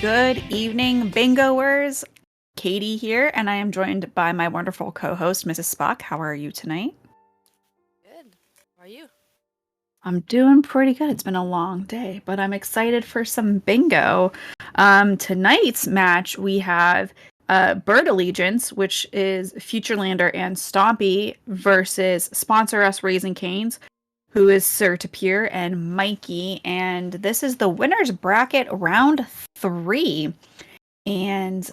Good evening, bingoers. Katie here, and I am joined by my wonderful co-host, Mrs. Spock. How are you tonight? Good. How are you? I'm doing pretty good. It's been a long day, but I'm excited for some bingo. Tonight's match, we have Bird Allegiance, which is Futurelander and Stompy versus Sponsor Us Raising Canes, who is Sir Tapir and Mikey. And this is the winner's bracket round 3. And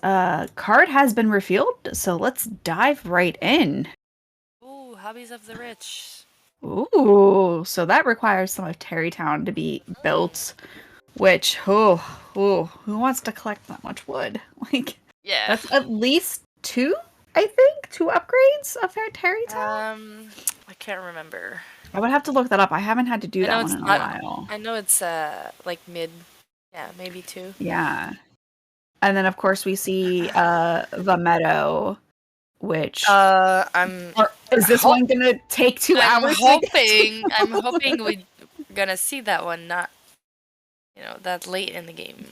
card has been revealed, so let's dive right in. Ooh, hobbies of the rich. Ooh, so that requires some of Terrytown to be built, which, who wants to collect that much wood? Like, Yeah. that's at least 2, I think, 2 upgrades of Terrytown? I can't remember. I would have to look that up. I haven't had to do I know that one it's in a not. while. I know it's like mid. Yeah, maybe 2. Yeah. And then, of course, we see the meadow, which... is this one gonna take 2 hours? I'm hoping we're gonna see that one, not that late in the game.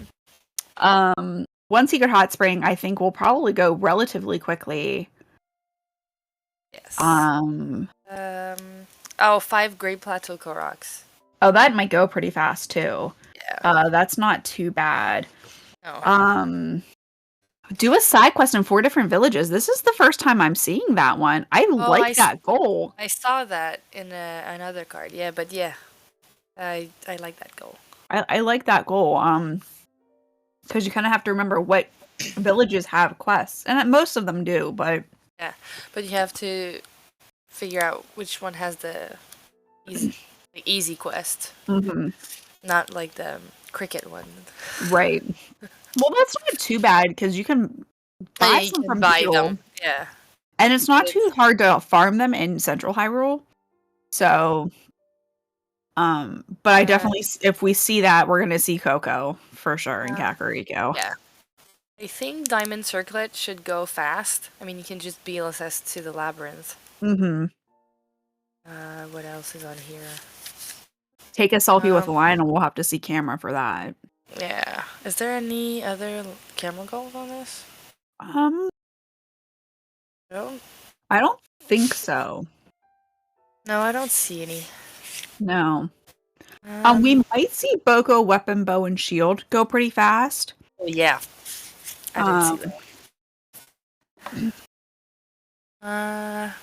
One Secret Hot Spring, I think, will probably go relatively quickly. Yes. 5 Great Plateau Koroks. Oh, that might go pretty fast too. Yeah. That's not too bad. No. Do a side quest in 4 different villages. This is the first time I'm seeing that one. I like that goal. I saw that in another card. Yeah, but yeah, I like that goal. I like that goal. Because you kind of have to remember what villages have quests, and most of them do. But yeah, but you have to figure out which one has the easy quest, not like the cricket one. Right. Well, that's not too bad because you can buy some from people. Yeah. And it's not too hard to farm them in Central Hyrule. So, but I definitely, if we see that, we're going to see Coco for sure in Kakariko. Yeah. I think Diamond Circlet should go fast. I mean, you can just BLSS to the Labyrinth. What else is on here? Take a selfie with a lion, and we'll have to see camera for that. Yeah. Is there any other camera goals on this? No? I don't think so. No, I don't see any. No. We might see Boko Weapon, Bow, and Shield go pretty fast. Oh, yeah. I did see that.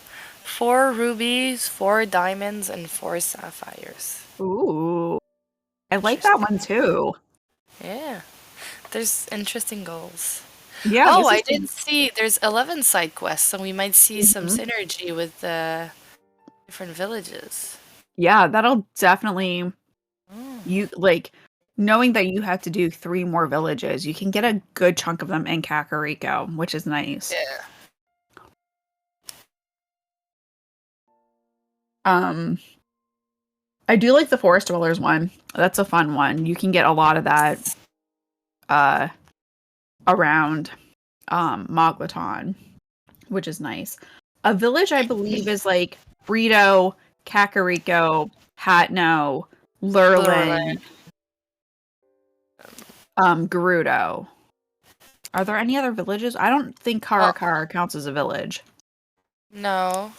4 rubies, 4 diamonds, and 4 sapphires. Ooh. I like that one too. Yeah. There's interesting goals. Yeah. Oh, I did see there's 11 side quests, so we might see some synergy with the different villages. Yeah, that'll definitely you like knowing that you have to do 3 more villages. You can get a good chunk of them in Kakariko, which is nice. Yeah. I do like the Forest Dwellers one. That's a fun one. You can get a lot of that around Moglaton, which is nice. A village, I believe, is like Brito, Kakariko, Hatno, Lurlin, Gerudo. Are there any other villages? I don't think Karakara counts as a village. No.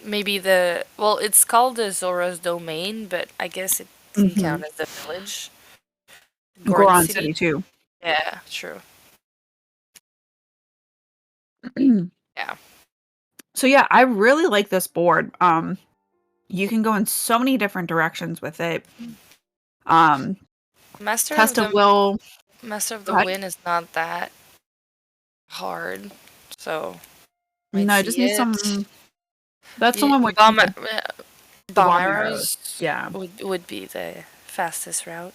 Maybe it's called the Zora's Domain, but I guess it can count as a village. Goron City too. Yeah, true. Yeah. So yeah, I really like this board. You can go in so many different directions with it. Master of the Wind is not that hard, so no, I just need some. That's the one with Bomb arrows. Yeah, would be the fastest route.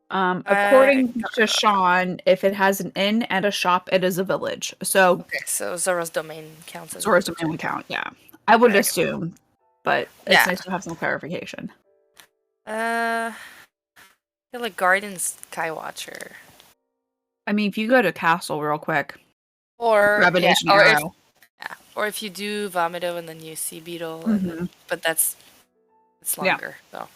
According to Sean, if it has an inn and a shop, it is a village. So okay, so Zora's Domain counts as Zora's Domain would count. Yeah, I would assume, but it's nice to have some clarification. I feel like Garden Skywatcher. I mean, if you go to Castle real quick, or Revelation Arrow. Or if you do Vomito and then you see Beetle, but it's longer. So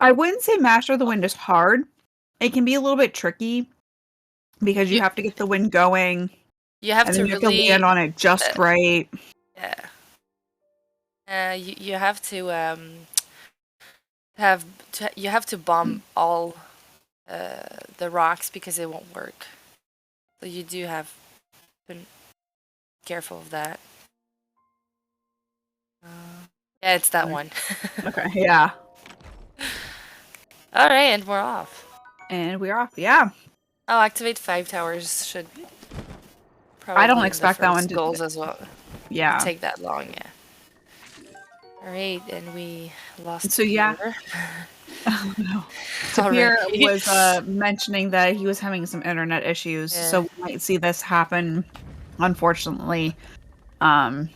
I wouldn't say Master of the Wind is hard. It can be a little bit tricky because you have to get the wind going. You have And to then you have to really land on it just right. yeah. You have to you have to bomb all the rocks because it won't work. So you do have to be careful of that. Yeah, it's that one. Okay, yeah. All right, and we're off. And we're off. Yeah. Oh, activate 5 towers should probably I don't in the expect that one first to. goals as well. Yeah. It'd take that long, yeah. All right, and we lost. So yeah. Oh no. Tapir was mentioning that he was having some internet issues, so we might see this happen, unfortunately. But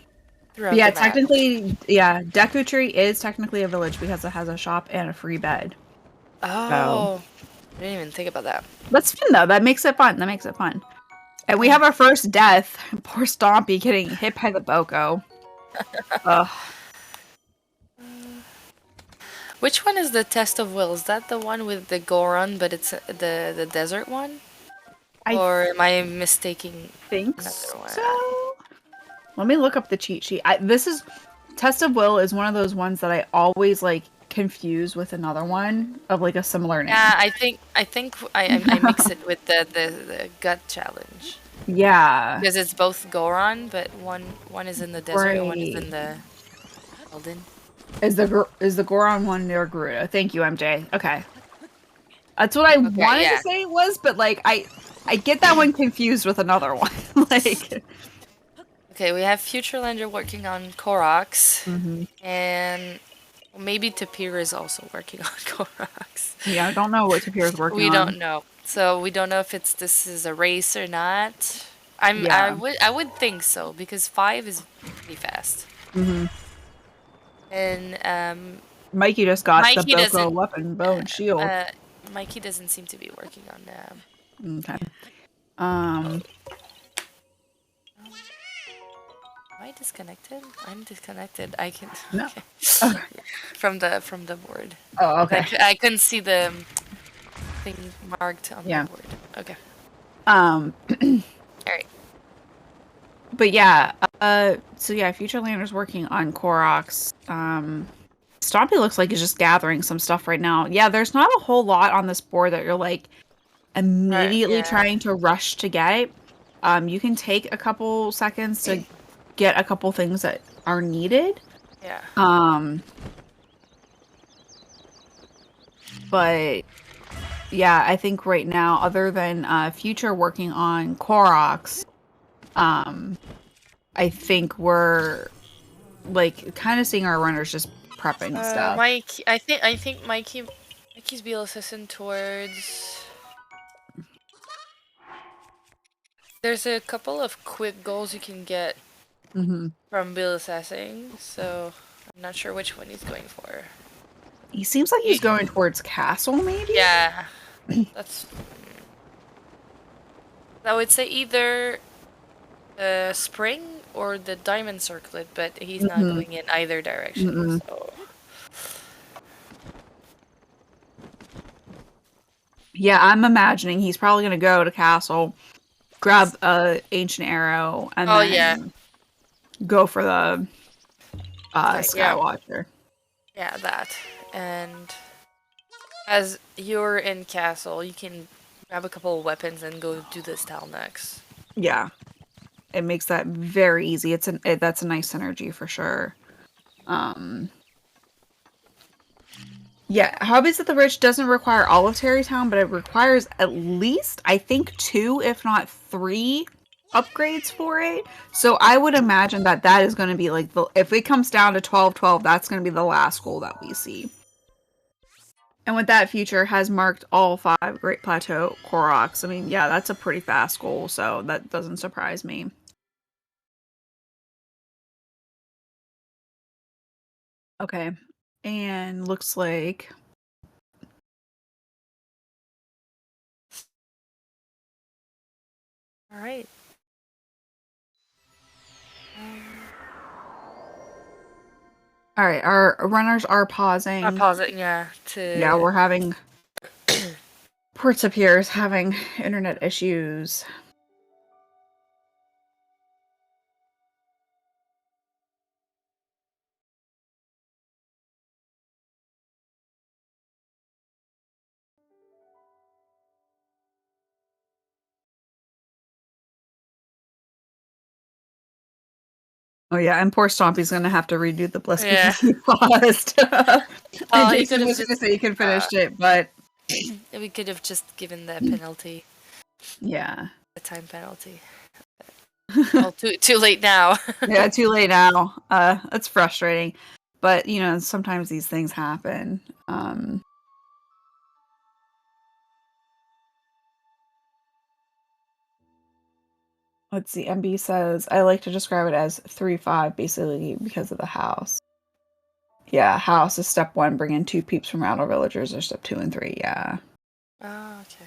yeah, technically, yeah, Deku Tree is technically a village because it has a shop and a free bed. Oh, I didn't even think about that. That's fun though. That makes it fun. And we have our first death. Poor Stompy getting hit by the Boko. Ugh. Which one is the Test of Will? Is that the one with the Goron, but it's the desert one? Or am I mistaking another one? So. Let me look up the cheat sheet. Test of Will is one of those ones that I always like confuse with another one of like a similar name. Yeah, I think I mix it with the gut challenge. Yeah. Because it's both Goron, but one is in the desert and one is in the Elden. Is the Goron one near Garuda? Thank you, MJ. Okay. That's what I wanted to say it was, but like I get that one confused with another one. Like okay, we have Futurelander working on Koroks, and maybe Tapir is also working on Koroks. Yeah, I don't know what Tapir is working on. We don't know. So we don't know if this is a race or not. I would think so because 5 is pretty fast. And Mikey just got the Boko weapon, bow, and shield. Mikey doesn't seem to be working on them. Okay. Am I disconnected? I'm disconnected. I can. No. Okay. From the board. Oh, okay. I couldn't see the thing marked on the board. Okay. All right. But yeah, so yeah, Futurelander's working on Koroks. Stompy looks like he's just gathering some stuff right now. Yeah, there's not a whole lot on this board that you're like immediately trying to rush to get. You can take a couple seconds to get a couple things that are needed. Yeah. But yeah, I think right now, other than Future working on Koroks, I think we're like kind of seeing our runners just prepping stuff. I think Mikey's be assistant towards. There's a couple of quick goals you can get from Bill assessing, so I'm not sure which one he's going for. He seems like he's going towards castle, maybe? Yeah. I would say either spring or the diamond circlet, but he's not going in either direction. So. Yeah, I'm imagining he's probably going to go to castle, grab a ancient arrow, and then go for the Skywatcher. Yeah, that. And as you're in castle, you can grab a couple of weapons and go do this tile next. Yeah. It makes that very easy. That's a nice synergy for sure. Yeah, Hobbies at the Rich doesn't require all of Terrytown, but it requires at least, I think, 2, if not 3 upgrades for it. So I would imagine that is going to be like, if it comes down to 12-12, that's going to be the last goal that we see. And with that, Future has marked all 5 Great Plateau Koroks. I mean, yeah, that's a pretty fast goal, so that doesn't surprise me. Okay, and looks like... All right. All right, our runners are pausing. I'm pausing, yeah. Yeah, we're having Port Superior is having internet issues. Oh yeah, and poor Stompy's gonna have to redo the bliss because he paused. And Jason was gonna say he can finish it, but we could have just given the penalty. Yeah. The time penalty. Well, too late now. Yeah, too late now. That's frustrating. But, you know, sometimes these things happen. Let's see. MB says, I like to describe it as 3-5, basically, because of the house. Yeah, house is step 1, bring in 2 peeps from Outer Villagers, or step 2 and 3, yeah. Oh, okay.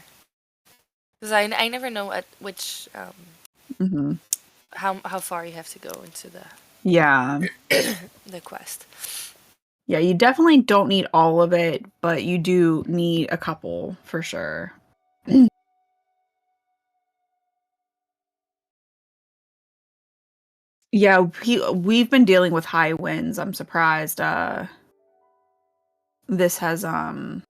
Because I never know at which, how far you have to go into the... Yeah. the quest. Yeah, you definitely don't need all of it, but you do need a couple, for sure. Yeah, we've been dealing with high winds. I'm surprised this has that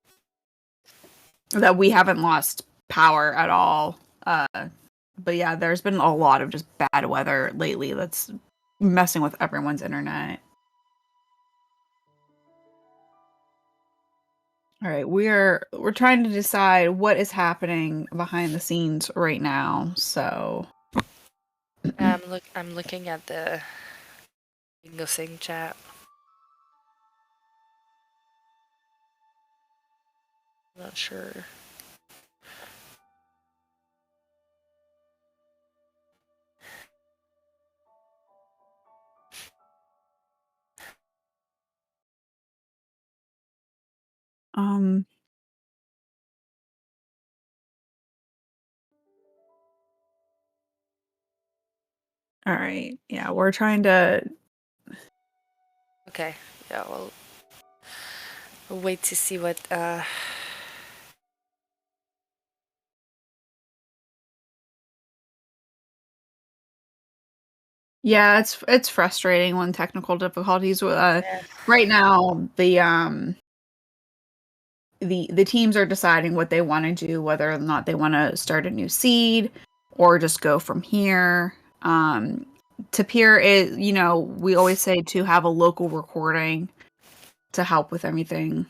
we haven't lost power at all. But yeah, there's been a lot of just bad weather lately that's messing with everyone's internet. All right, we're trying to decide what is happening behind the scenes right now. So I'm looking at the Bingo Sing chat. I'm not sure. All right. Yeah, we're trying to... Okay. Yeah, we'll wait to see what Yeah, it's frustrating when technical difficulties. Right now, the teams are deciding what they want to do, whether or not they want to start a new seed or just go from here. Tapir is, you know, we always say to have a local recording to help with everything.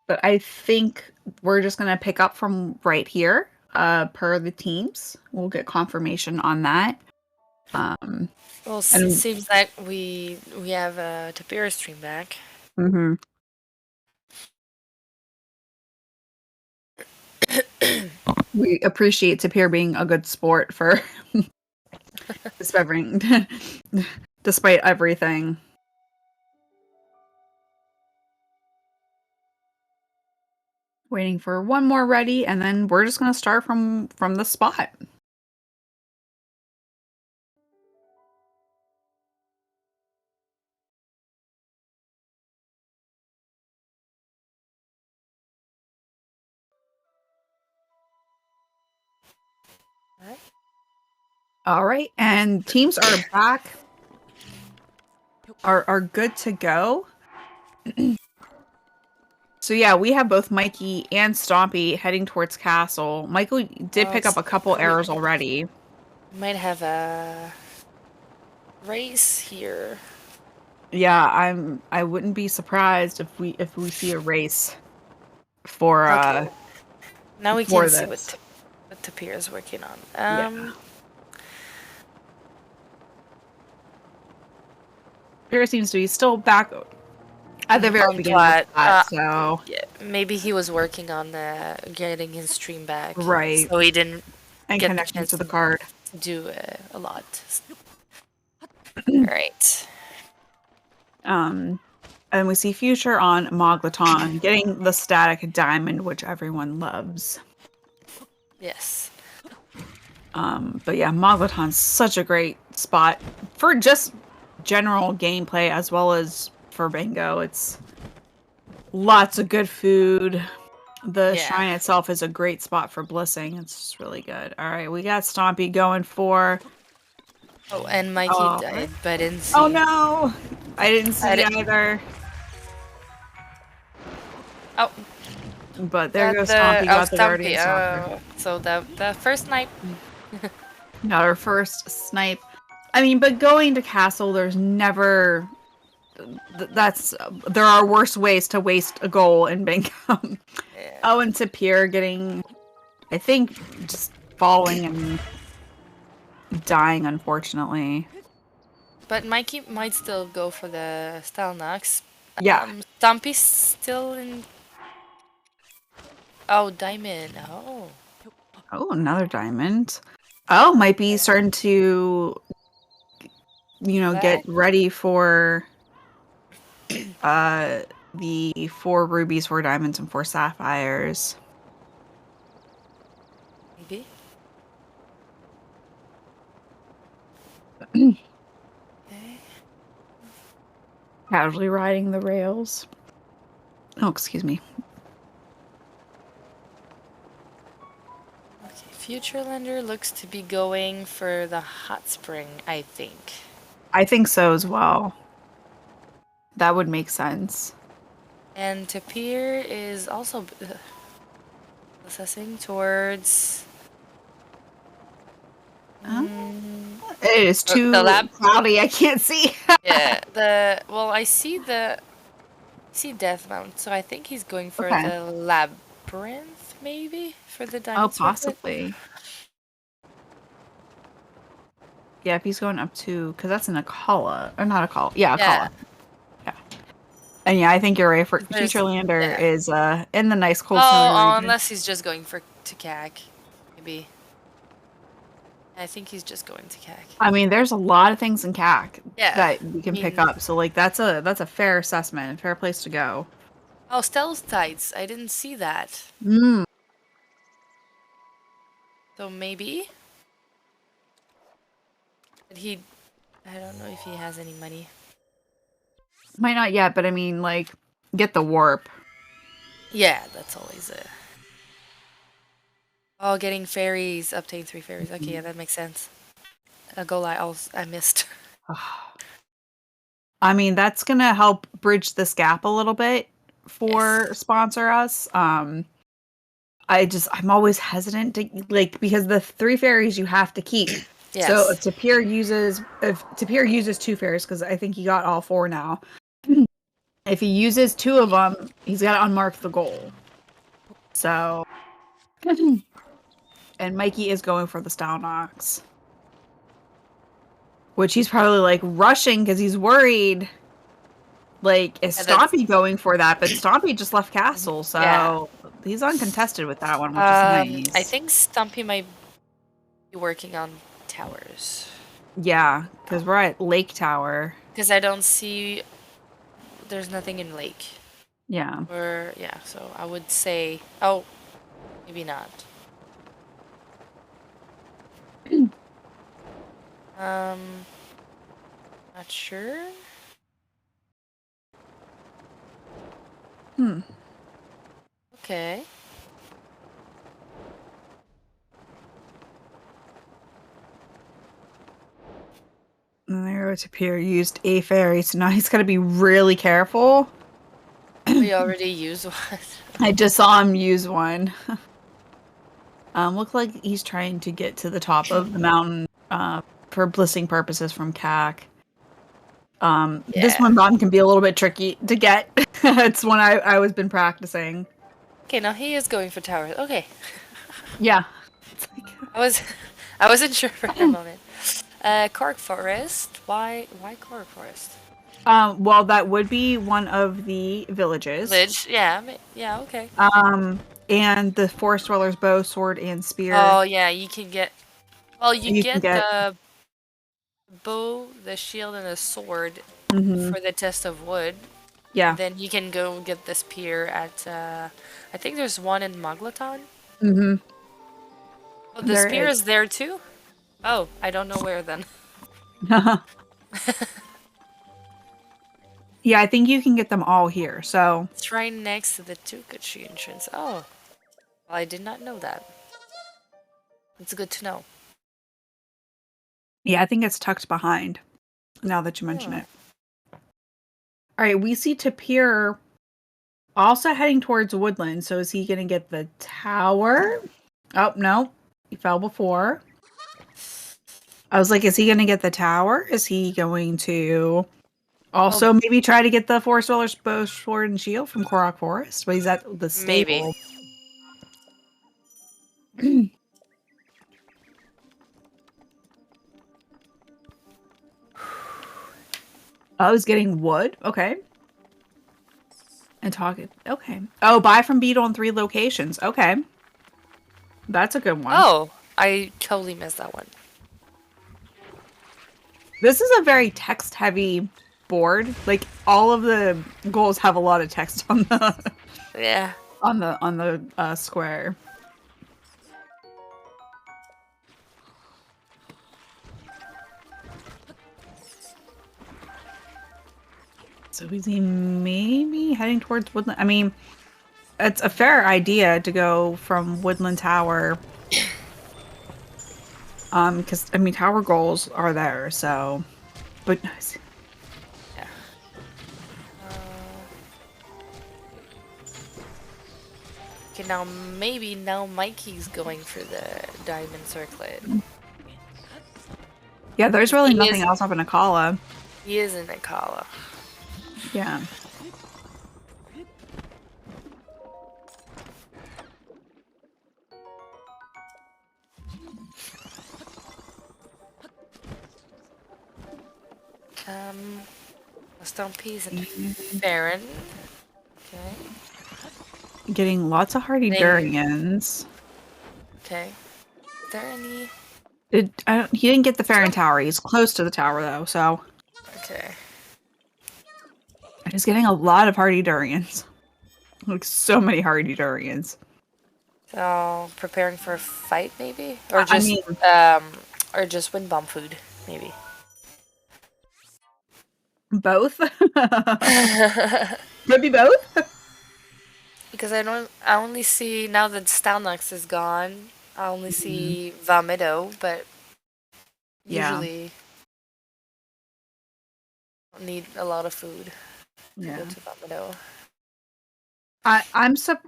But I think we're just going to pick up from right here, per the teams. We'll get confirmation on that. Well, it seems like we have a Tapir stream back. We appreciate Tapir being a good sport for despite everything. Waiting for one more ready, and then we're just gonna start from the spot. All right, and teams are back. Are good to go. So yeah, we have both Mikey and Stompy heading towards Castle. Michael did pick up a couple errors already. Might have a race here. Yeah, I wouldn't be surprised if we see a race for okay. Now we can see this. what Tapir is working on. Yeah. Tapir seems to be still back at the very beginning of that, so yeah, maybe he was working on getting his stream back, right? So he didn't and get connecting to the card. Do a lot. All right. And we see Future on Moglaton, getting the static diamond, which everyone loves. Yes. But yeah, Moglaton's such a great spot for just general gameplay as well as for bingo. It's lots of good food. The shrine itself is a great spot for blissing. It's just really good. All right, we got Stompy going for... Oh, and Mikey died, but I didn't see. Oh no! I didn't see either. Oh. But there goes Stompy, got the Guardian Stalker. So the first snipe. Got our first snipe. I mean, but going to castle, there's never... there are worse ways to waste a goal in bingo. Yeah. Oh, and Tapir getting, I think, just falling and dying, unfortunately. But Mikey might still go for the Stalnox. Yeah. Stumpy's still in... Oh, diamond. Oh. Oh, another diamond. Oh, might be starting to, get ready for the 4 rubies, 4 diamonds, and 4 sapphires. Maybe. Okay. Casually riding the rails. Oh, excuse me. Okay, Futurelander looks to be going for the hot spring, I think. I think so as well. That would make sense. And Tapir is also processing towards... It is too cloudy. I can't see. Yeah, I see Death Mount, so I think he's going for the labyrinth, maybe for the diamond. Oh, possibly. Yeah, if he's going up to, because that's an Akala, or not Akala. Yeah, Akala. Yeah. And yeah, I think you're right. For Futurelander is in the nice cold snowy region. Unless he's just going to CAC, maybe. I think he's just going to CAC. I mean, there's a lot of things in CAC that we can pick up. So like that's a fair assessment, a fair place to go. Oh, stealth tights. I didn't see that. So maybe. But I don't know if he has any money. Might not yet, but I mean, like, get the warp. Yeah, that's always it. Oh, getting fairies, obtain 3 fairies. Okay, yeah, that makes sense. I missed. I mean, that's gonna help bridge this gap a little bit for Sponsor Us. I'm always hesitant to, like, because the 3 fairies you have to keep. Yes. So if Tapir uses 2 fairies, because I think he got all 4 now. If he uses 2 of them, he's got to unmark the goal. So, and Mikey is going for the Stalnox, which he's probably like rushing because he's worried. Like, is Stompy going for that? But Stompy just left castle, so he's uncontested with that one, which is nice. I think Stompy might be working on towers. Yeah, because we're at Lake Tower. Because I don't see... There's nothing in Lake. Yeah. So I would say... Oh, maybe not. Not sure. Okay. And there it appears used a fairy, so now he's got to be really careful. We already used one. I just saw him use one. Look like he's trying to get to the top of the mountain for blissing purposes from CAC. This one bomb can be a little bit tricky to get. It's one I was been practicing. Okay, now he is going for towers. Okay. Yeah. I wasn't sure for a moment. Cork Forest. Why Cork Forest? Well, that would be one of the villages. Yeah, okay. And the Forest Dweller's bow, sword, and spear. Oh, yeah, you can get... Well, you get the bow, the shield, and the sword for the test of wood. Yeah. Then you can go get this pier at, I think there's one in Maglaton. Mm-hmm. Oh, the There spear is. is there too? Oh, I don't know where then. Yeah, I think you can get them all here. So It's right next to the Tukachi entrance. Oh, well, I did not know that. It's good to know. yeah, I think it's tucked behind. Now that you mention Oh. it. All right, we see Tapir also heading towards Woodland. So is he going to get the tower? Oh no, he fell before. I was like, is he going to get the tower? Is he going to also maybe try to get the Forest Dweller's bow, sword, and shield from Korok Forest? But he's at the Maybe. stable. Oh, he's getting wood. Okay. And talking. Okay. Oh, buy from Beetle in 3 locations. Okay. That's a good one. Oh, I totally missed that one. This is a very text heavy board. Like all of the goals have a lot of text on the Yeah. on the square. So is he maybe heading towards Woodland? I mean, it's a fair idea to go from Woodland Tower. Because I mean, tower goals are there, so. But Yeah. Okay, now Mikey's going for the diamond circlet. yeah, there's really He nothing is else up in Akala. he is in Akala. Yeah. A stone piece and Farron. Okay. Getting lots of hardy durians. Okay. Is there any? He didn't get the Farron Tower. He's close to the tower though, so. Okay. He's getting a lot of hardy durians. Like so many hardy durians. So preparing for a fight, maybe, I mean, or just wind bomb food, maybe. both. Maybe both. Because I only see now that Stalnox is gone. I only see Valmedo, but Yeah. usually don't need a lot of food to Yeah. go to Valmedo.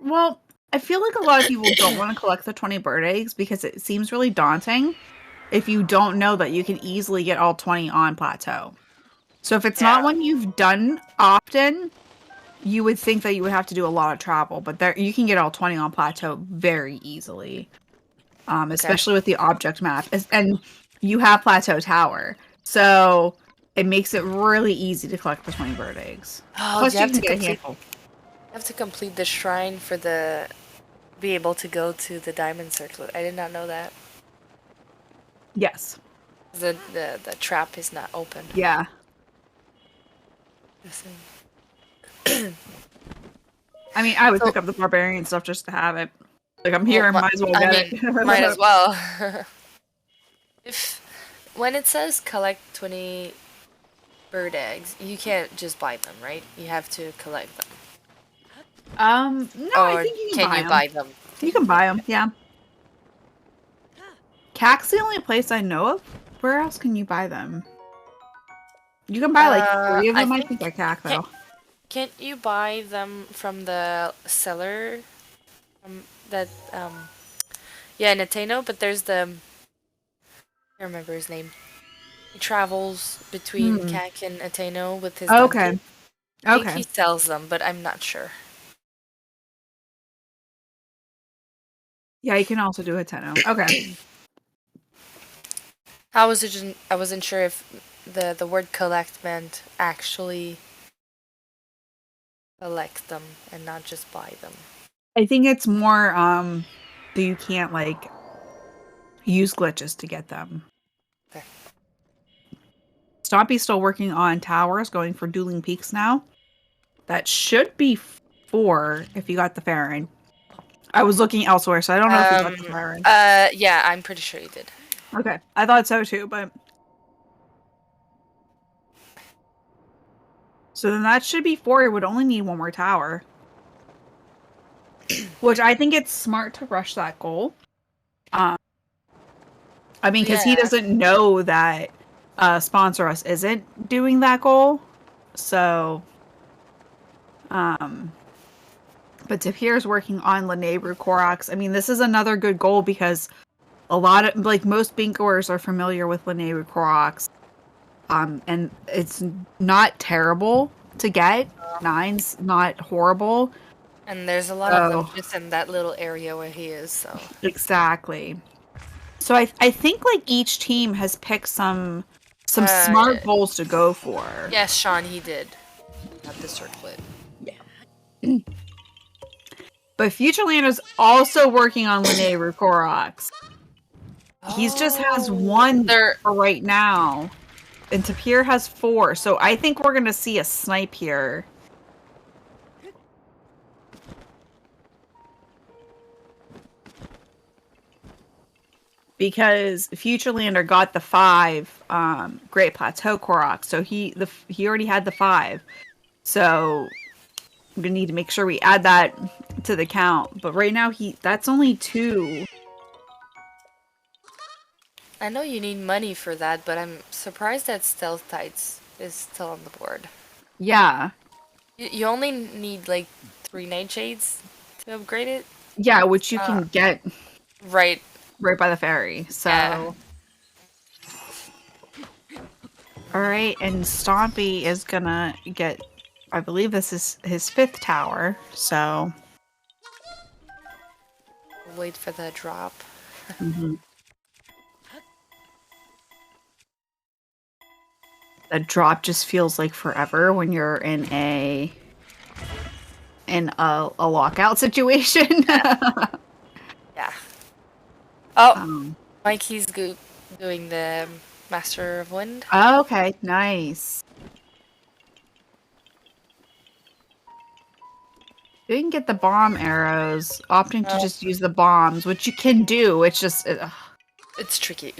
Well, I feel like a lot of people don't want to collect the 20 bird eggs because it seems really daunting if you don't know that you can easily get all 20 on plateau. So if it's not one you've done often, you would think that you would have to do a lot of travel, but there you can get all 20 on plateau very easily. Especially with the object map. And you have Plateau Tower. So it makes it really easy to collect the 20 bird eggs. Oh, Plus you can get a handful. You have to complete the shrine for be able to go to the diamond circlet. I did not know that. Yes. The trap is not open. Yeah. I mean, I would pick up the barbarian stuff just to have it. Like, I'm here, might as well get it. Might as well. When it says collect 20 bird eggs, you can't just buy them, right? You have to collect them. No, I think you can buy them. You can buy them, yeah. CAC's the only place I know of. Where else can you buy them? You can buy like 3 of them, I think, at CAC, though. Can't you buy them from the seller? Yeah, in Ateno, but there's I can't remember his name. He travels between CAC and Ateno with his donkey. I think he sells them, but I'm not sure. Yeah, you can also do Ateno. Okay. I wasn't sure if the word collect meant actually collect them and not just buy them. I think it's more that you can't like use glitches to get them. Okay. Stompy's still working on towers, going for dueling peaks now. That should be 4 if you got the Farron. I was looking elsewhere, so I don't know if you got the Farron. Yeah, I'm pretty sure you did. Okay, I thought so too, but... So then that should be 4. It would only need 1 more tower. Which I think it's smart to rush that goal. I mean, because he doesn't know that Sponsor Us isn't doing that goal. So... But Tapir's working on Lenebru Koroks. I mean, this is another good goal because a lot of, like, most bingoers are familiar with Lenebru Koroks. And it's not terrible to get. 9's not horrible. And there's a lot of them just in that little area where he is, so. Exactly. So I think, like, each team has picked some smart goals to go for. Yes, Sean, he did. At the circlet. Yeah. But Futurelander's also working on Lenebru Koroks. He just has 1 for right now. And Tapir has 4. So I think we're going to see a snipe here. Because Futurelander got the 5 Great Plateau Korok. So he already had the 5. So I'm going to need to make sure we add that to the count. But right now, that's only 2. I know you need money for that, but I'm surprised that Stealth Tights is still on the board. Yeah. You only need, like, 3 Nightshades to upgrade it? Yeah, which you can get right by the ferry. So... Yeah. Alright, and Stompy is gonna get... I believe this is his 5th tower, so... Wait for the drop. Mm-hmm. The drop just feels like forever when you're in a lockout situation. Yeah. Oh, Mikey's doing the Master of Wind. Oh, okay, nice. You can get the bomb arrows, opting to just use the bombs, which you can do. It's just... It's tricky.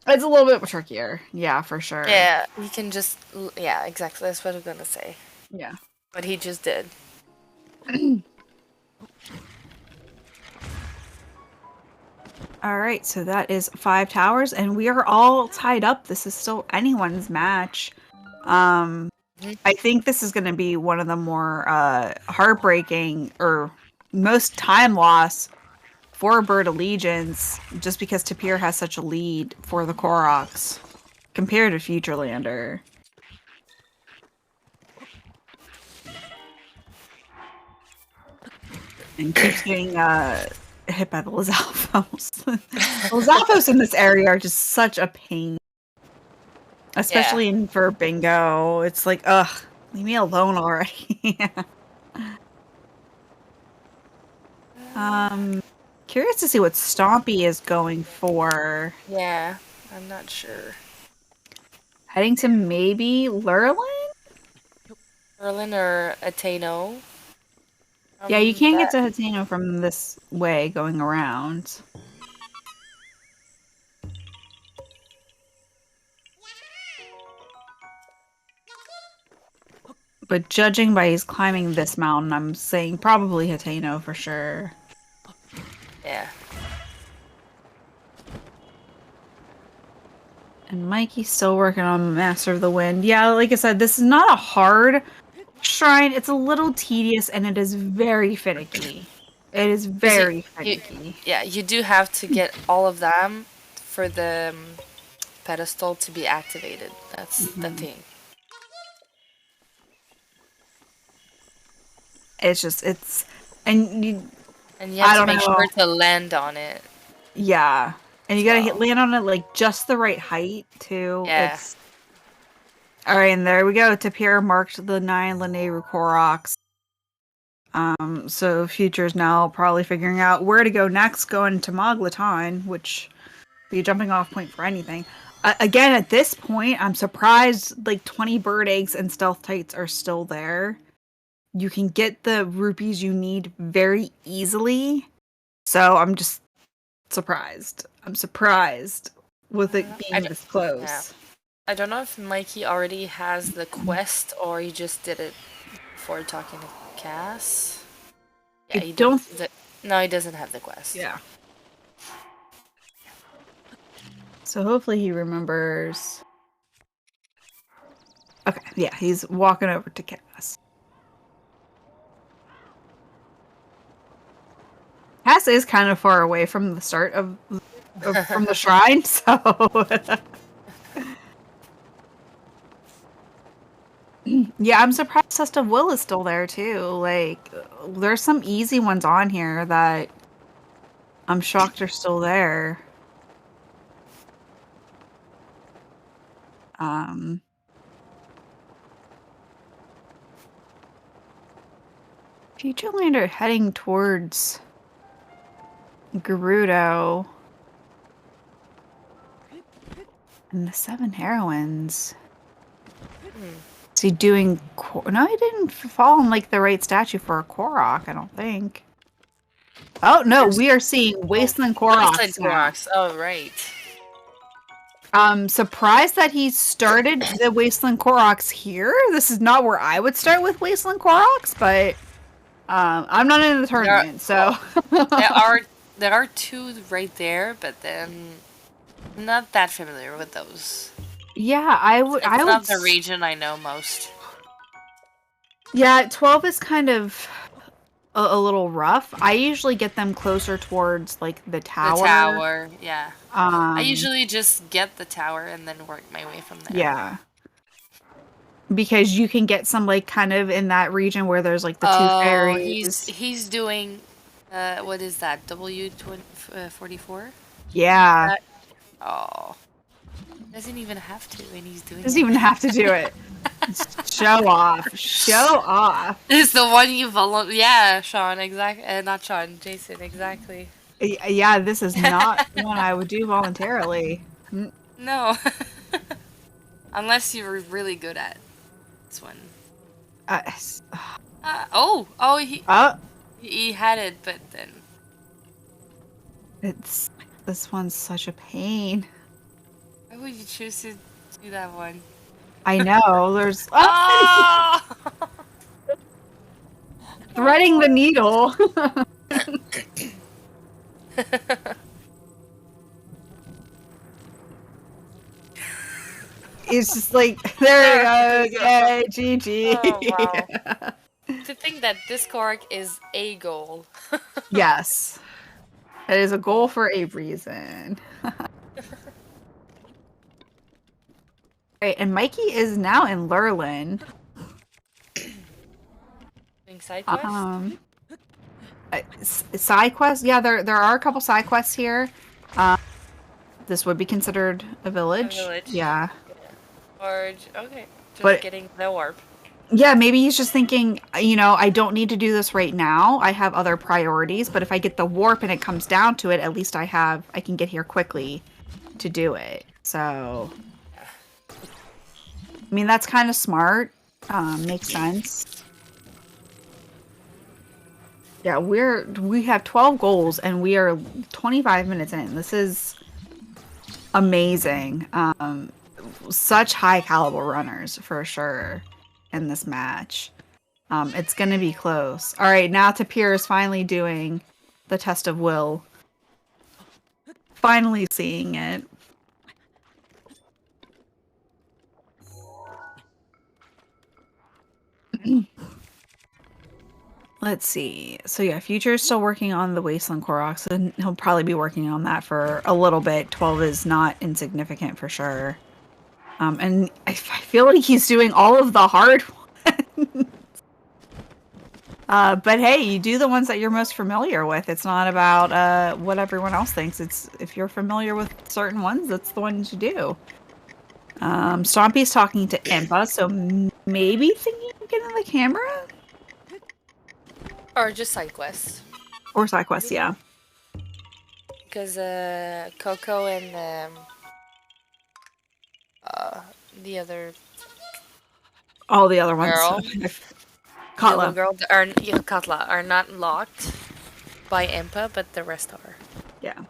It's a little bit trickier. Yeah, for sure. Yeah, you can just... Yeah, exactly. That's what I was gonna say. Yeah. But he just did. Alright, so that is 5 towers, and we are all tied up. This is still anyone's match. I think this is going to be one of the more heartbreaking or most time loss for Bird Allegiance, just because Tapir has such a lead for the Koroks compared to Futurelander. And keeps getting hit by the Lizalfos. Lizalfos in this area are just such a pain. Especially for bingo. It's like, ugh, leave me alone already. Curious to see what Stompy is going for. Yeah, I'm not sure. Heading to maybe Lurlin? Lurlin or Ateno. Yeah, you can't get to Hateno from this way going around. But judging by he's climbing this mountain, I'm saying probably Hateno for sure. Yeah. And Mikey's still working on Master of the Wind. Yeah, like I said, this is not a hard shrine. It's a little tedious, and it is very finicky. It is very finicky. You do have to get all of them for the pedestal to be activated. That's the thing. And you have to make sure to land on it. Yeah. And you gotta land on it like just the right height too. Yeah. Alright, and there we go. Tapir marked the 9 Lenebru Koroks. So Future's now probably figuring out where to go next, going to Moglaton, which be a jumping off point for anything. Again, at this point, I'm surprised like 20 bird eggs and stealth tights are still there. you can get the rupees you need very easily. So I'm just surprised. I'm surprised with it being this close. Yeah. I don't know if Mikey already has the quest or he just did it before talking to Cass. Yeah, he don't. No, he doesn't have the quest. Yeah. So hopefully he remembers. Okay, yeah, he's walking over to Cass. Cass is kind of far away from the start of from the shrine, so yeah, I'm surprised Test of Will is still there too. Like, there's some easy ones on here that I'm shocked are still there. Future Lander heading towards Gerudo and the 7 heroines. Is he doing... No, he didn't fall in, like, the right statue for a Korok, I don't think. Oh, no, we are seeing Wasteland Koroks. Wasteland Koroks, oh, right. Surprised that he started the Wasteland Koroks here. This is not where I would start with Wasteland Koroks, but I'm not in the tournament, so... There are 2 right there, but then I'm not that familiar with those. Yeah, It's not the region I know most. Yeah, 12 is kind of a little rough. I usually get them closer towards, like, the tower. The tower, yeah. I usually just get the tower and then work my way from there. Yeah. Because you can get some, like, kind of in that region where there's, like, the 2 fairies. He's doing, what is that, W44? Yeah. Oh. Doesn't even have to, and he's doing Doesn't even have to do it. Show off. Show off. It's the one you yeah, Sean, exactly. Not Sean, Jason, exactly. Yeah, this is not one I would do voluntarily. No. Unless you were really good at this one. He had it, but then... This one's such a pain. Why would you choose to do that one? I know, there's... Oh! Threading the needle. It's just like, there it goes. Yay, GG. Oh, wow. Yeah. To think that this Korok is a goal. Yes. It is a goal for a reason. Right, and Mikey is now in Lurlin. Doing side quests? Side quests? Yeah, there are a couple side quests here. This would be considered a village. Yeah. Or, okay. Just getting the warp. Yeah, maybe he's just thinking, you know, I don't need to do this right now. I have other priorities, but if I get the warp and it comes down to it, at least I can get here quickly to do it. So, I mean, that's kind of smart. Makes sense. Yeah, we have 12 goals and we are 25 minutes in. This is amazing. Such high caliber runners for sure in this match. It's gonna be close. All right, now Tapir is finally doing the test of will. Finally seeing it. Let's see. So yeah, Future's still working on the Wasteland Koroks, and he'll probably be working on that for a little bit. 12 is not insignificant for sure. And I feel like he's doing all of the hard ones. But hey, you do the ones that you're most familiar with. It's not about what everyone else thinks. It's if you're familiar with certain ones, that's the ones you do. Stompy's talking to Impa, so maybe thinking of getting the camera? Or just side quests. Or side quests, yeah. Because Coco and the other... All the other ones. Girl. Yellow Girl Katla are not locked by Impa, but the rest are. Yeah.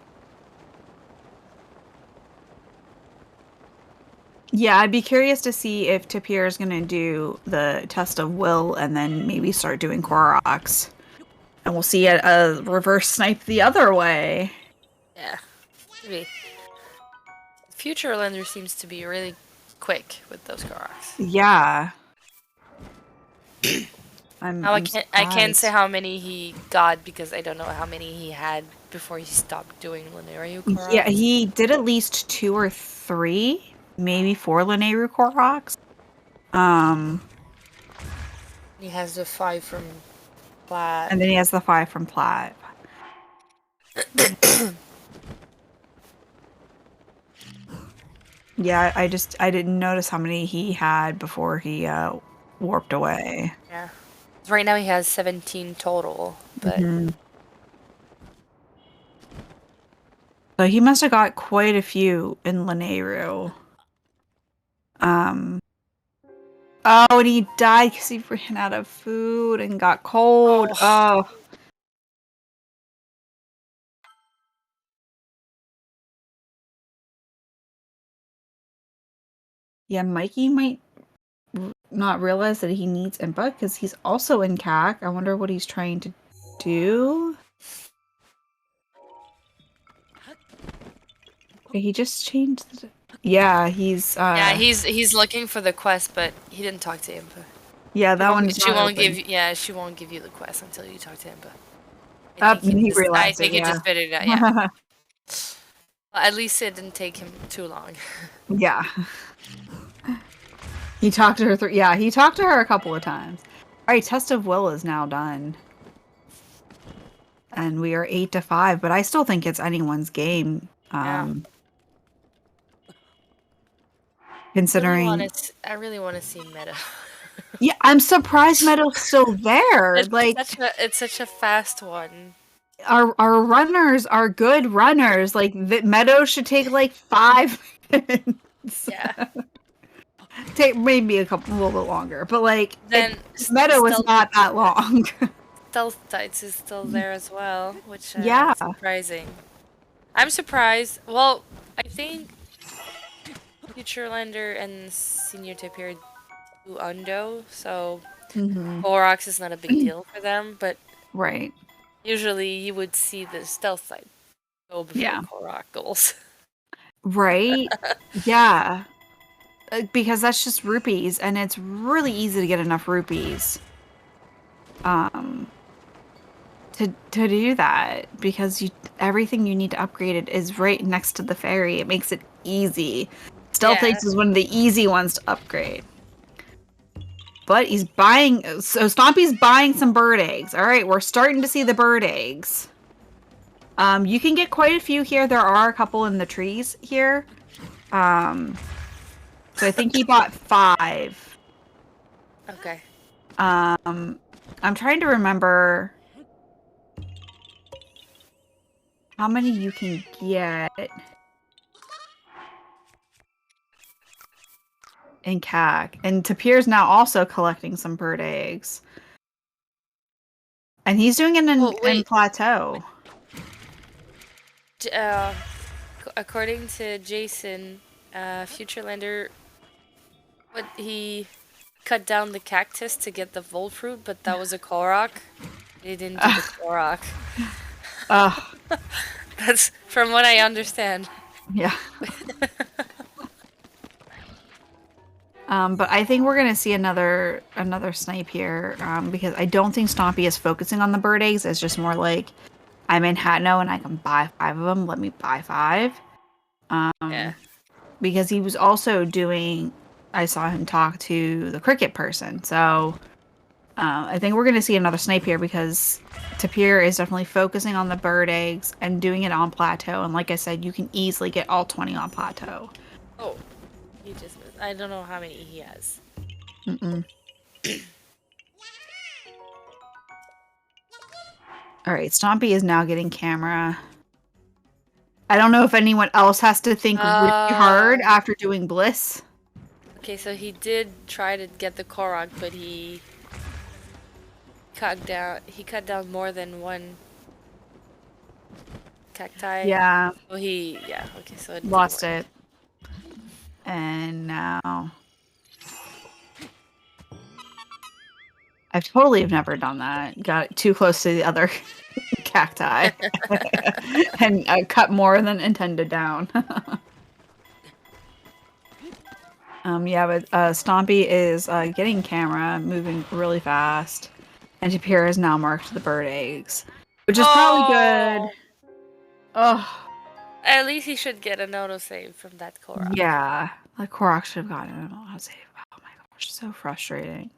Yeah, I'd be curious to see if Tapir is going to do the test of will and then maybe start doing Koroks. And we'll see a reverse snipe the other way. Yeah. Maybe. Future Lender seems to be really quick with those Koroks. Yeah. I can't say how many he got because I don't know how many he had before he stopped doing Linearu Koroks. Yeah, he did at least 2 or 3, maybe 4 Linearu Koroks. He has the 5 from Plat. And then he has the 5 from Plat. Yeah, I didn't notice how many he had before he warped away. Yeah. Right now he has 17 total, but... So he must have got quite a few in Linearu. Oh, and he died because he ran out of food and got cold. Oh. Yeah, Mikey might not realize that he needs Impa because he's also in CAC. I wonder what he's trying to do. He just changed the... Yeah, he's yeah, he's looking for the quest, but he didn't talk to Impa. Yeah, that one. She won't give. Yeah, she won't give you the quest until you talk to Impa. I think he just figured it out. Yeah. Well, at least it didn't take him too long. Yeah. He talked to her. Yeah, he talked to her a couple of times. All right, Test of Will is now done, and we are 8-5. But I still think it's anyone's game. Considering, I really want to see Meadow. Yeah, I'm surprised Meadow's still there. It's such a fast one. Our runners are good runners. Like Meadow should take like 5 minutes. Yeah. Take maybe a little bit longer, but like then Meadow is not that long. Stealth Tights is still there as well, which is surprising. I'm surprised. Well, I think Future Lender and Senior Tapir do Undo, so Koroks is not a big deal for them, but usually you would see the Stealth side go before Korok goals. Right? Yeah. Because that's just rupees, and it's really easy to get enough rupees to do that, because everything you need to upgrade it is right next to the ferry. It makes it easy. Stealth Ace is one of the easy ones to upgrade. But he's buying... So Stompy's buying some bird eggs. Alright, we're starting to see the bird eggs. You can get quite a few here. There are a couple in the trees here. So I think he bought 5. Okay. I'm trying to remember how many you can get in CAC. And Tapir's now also collecting some bird eggs. And he's doing it in Plateau. According to Jason, Future Lender, he cut down the cactus to get the vol fruit, but that was a Korok. He didn't do the Korok. That's from what I understand. Yeah. But I think we're gonna see another snipe here, because I don't think Stompy is focusing on the bird eggs. It's just more like, I'm in Hatno and I can buy 5 of them. Let me buy 5. Because he was also doing... I saw him talk to the cricket person. So I think we're going to see another snipe here, because Tapir is definitely focusing on the bird eggs and doing it on Plateau. And like I said, you can easily get all 20 on Plateau. Oh, he just... I don't know how many he has. Alright, Stompy is now getting camera. I don't know if anyone else has to think really hard after doing Bliss. Okay, so he did try to get the Korok, but he He cut down more than one cacti. Yeah. Oh, yeah, okay, so it Lost didn't work. it. And now I've totally never done that. Got too close to the other cacti and cut more than intended down. Yeah, but Stompy is getting camera, moving really fast, and Tapir has now marked the bird eggs, which is probably good. Oh, at least he should get an autosave from that Korok. Yeah, like Korok should have gotten an autosave. Oh my gosh, so frustrating.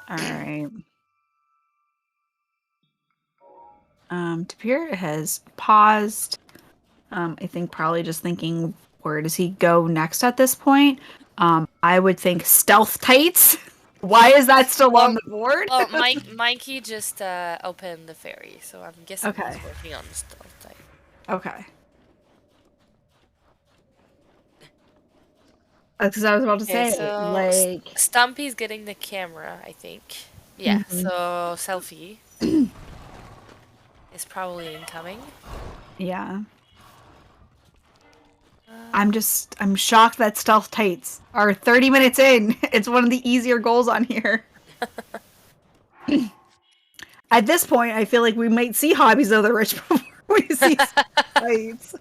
All right. Tapir has paused. I think probably just thinking, where does he go next at this point? I would think stealth tights. Why is that still on the board? Well, Mikey just opened the ferry, so I'm guessing he's working on the stealth type. Okay. Because I was about to say, so like... Stumpy's getting the camera, I think. Yeah, so selfie is probably incoming. Yeah. I'm shocked that stealth tights are 30 minutes in. It's one of the easier goals on here. At this point, I feel like we might see Hobbies of the Rich before we see tights.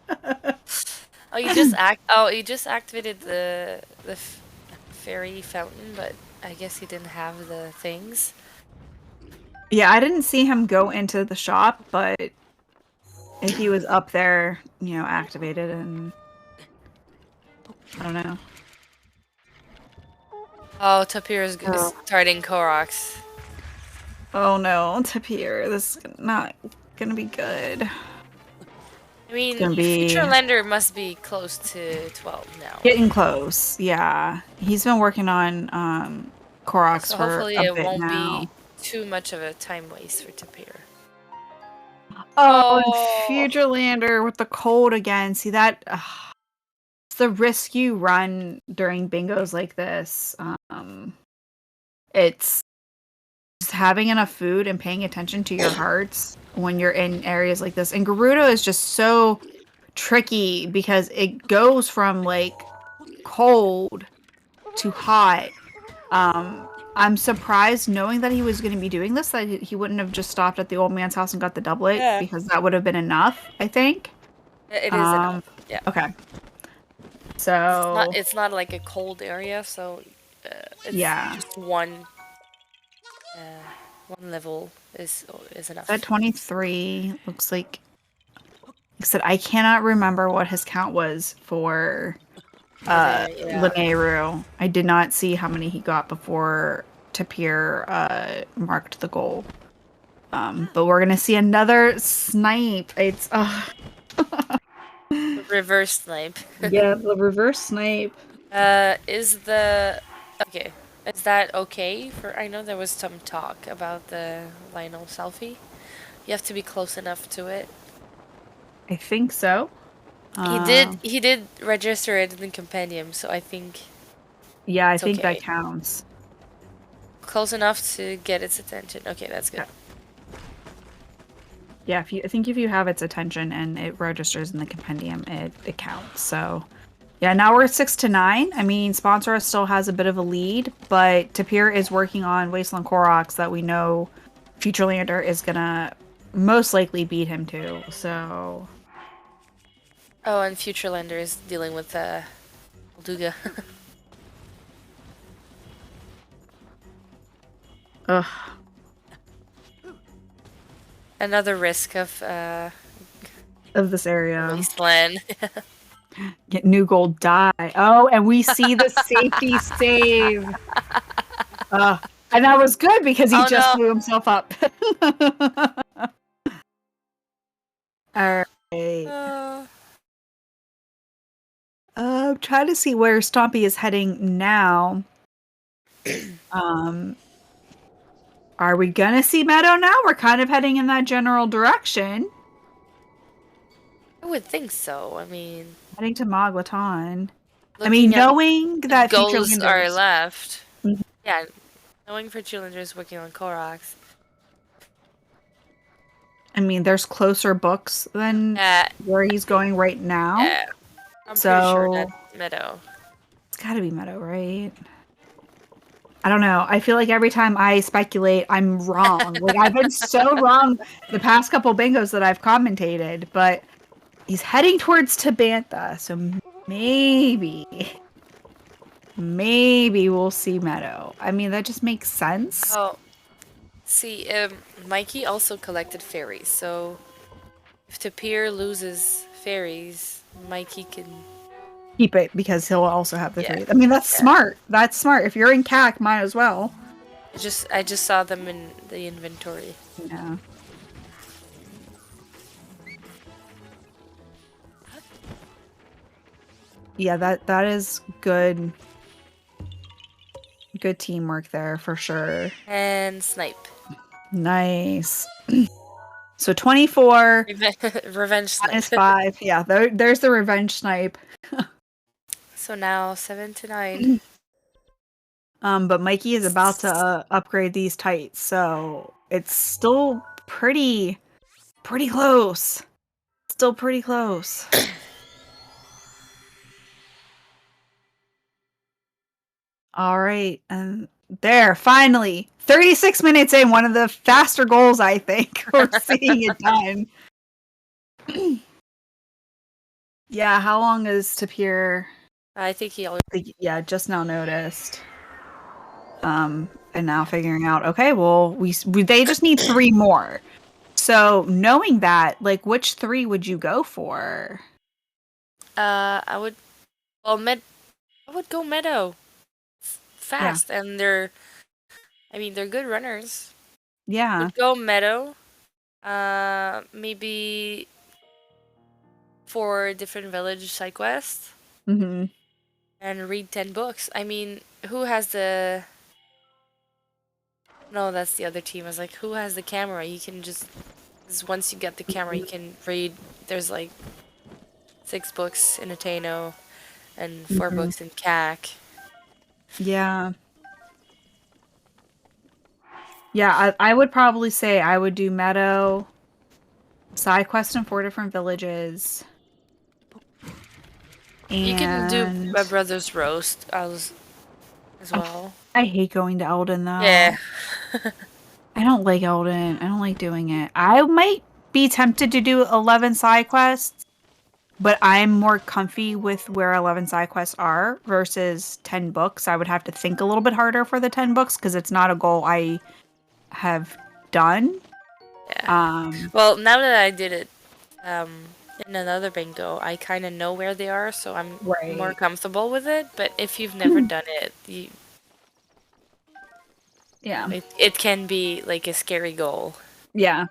Oh, you just activated the fairy fountain, but I guess he didn't have the things. Yeah, I didn't see him go into the shop, but if he was up there, you know, activated, and I don't know. Oh, Tapir is starting Koroks. Oh no, Tapir, this is not gonna be good. I mean, Future Lender must be close to 12 now. Getting close, yeah. He's been working on Koroks so for hopefully a bit it won't now. be too much of a time waste for Tapir. Oh, and Future Lander with the cold again. See that? It's the risk you run during bingos like this. It's just having enough food and paying attention to your hearts when you're in areas like this. And Gerudo is just so tricky because it goes from like cold to hot. I'm surprised, knowing that he was going to be doing this, that he wouldn't have just stopped at the old man's house and got the doublet, because that would have been enough, I think. It is enough. Yeah. Okay. So it's not like a cold area, so it's just one level is enough. At 23, looks like. Like I said, I cannot remember what his count was for Lineru. I did not see how many he got before Tapir marked the goal. But we're gonna see another snipe. It's reverse snipe. Yeah, the reverse snipe. Is that okay for? I know there was some talk about the Lionel selfie. You have to be close enough to it. I think so. He did register it in the compendium, so I think. Yeah, I think that counts. Close enough to get its attention. Okay, that's good. Yeah, I think if you have its attention and it registers in the compendium, it counts. So, yeah, now we're at 6-9. I mean, Sponsor still has a bit of a lead, but Tapir is working on Wasteland Koroks that we know Future Lander is gonna most likely beat him to. So. Oh, and Future Lander is dealing with Olduga. Ugh. Another risk of this area. Wasteland. Get new gold die. Oh, and we see the safety save. And that was good because he just blew himself up. All right. I'm trying to see where Stompy is heading now. Are we gonna see Meadow now? We're kind of heading in that general direction. I would think so. I mean, Heading to Maglaton. I mean, knowing that goals Futurelanders are left. Mm-hmm. Yeah, knowing Futurelanders working on Koroks. I mean, there's closer books than where he's going right now. Yeah, I'm pretty sure that's Meadow. It's gotta be Meadow, right? I don't know. I feel like every time I speculate, I'm wrong. Like, I've been so wrong the past couple bingos that I've commentated, but he's heading towards Tabantha, so maybe we'll see Meadow. I mean, that just makes sense. Oh, see, Mikey also collected fairies, so if Tapir loses fairies, Mikey can keep it because he'll also have the 3. I mean, that's smart. That's smart. If you're in CAC, might as well. I just saw them in the inventory. Yeah. Yeah, that is good. Good teamwork there for sure. And snipe. Nice. So 24. Revenge snipe. Minus 5. Yeah, there's the revenge snipe. So now 7 to 9. But Mikey is about to upgrade these tights, so it's still pretty close. Still pretty close. All right, and there, finally, 36 minutes in, one of the faster goals, I think. We're seeing it done. Yeah, how long is Tapir? I think he already... Yeah, just now noticed. And now figuring out, okay, well, they just need 3 more. So knowing that, like, which 3 would you go for? I would go Meadow. Fast, and they're good runners. Yeah. Would go Meadow. Maybe 4 different village side quests. Mm-hmm. And read 10 books. I mean, who has the... No, that's the other team. I was like, who has the camera? You can just... Once you get the camera, you can read... There's like 6 books in Ateno and 4 books in CAC. Yeah. Yeah, I would probably say I would do Meadow, side quest in 4 different villages. And you can do my brother's roast as well. I hate going to Eldon though. Yeah. I don't like Eldon. I don't like doing it. I might be tempted to do 11 side quests, but I'm more comfy with where 11 side quests are versus 10 books. I would have to think a little bit harder for the 10 books because it's not a goal I have done. Yeah. Well, now that I did it in another bingo, I kind of know where they are, so I'm more comfortable with it. But if you've never done it, it can be like a scary goal. Yeah.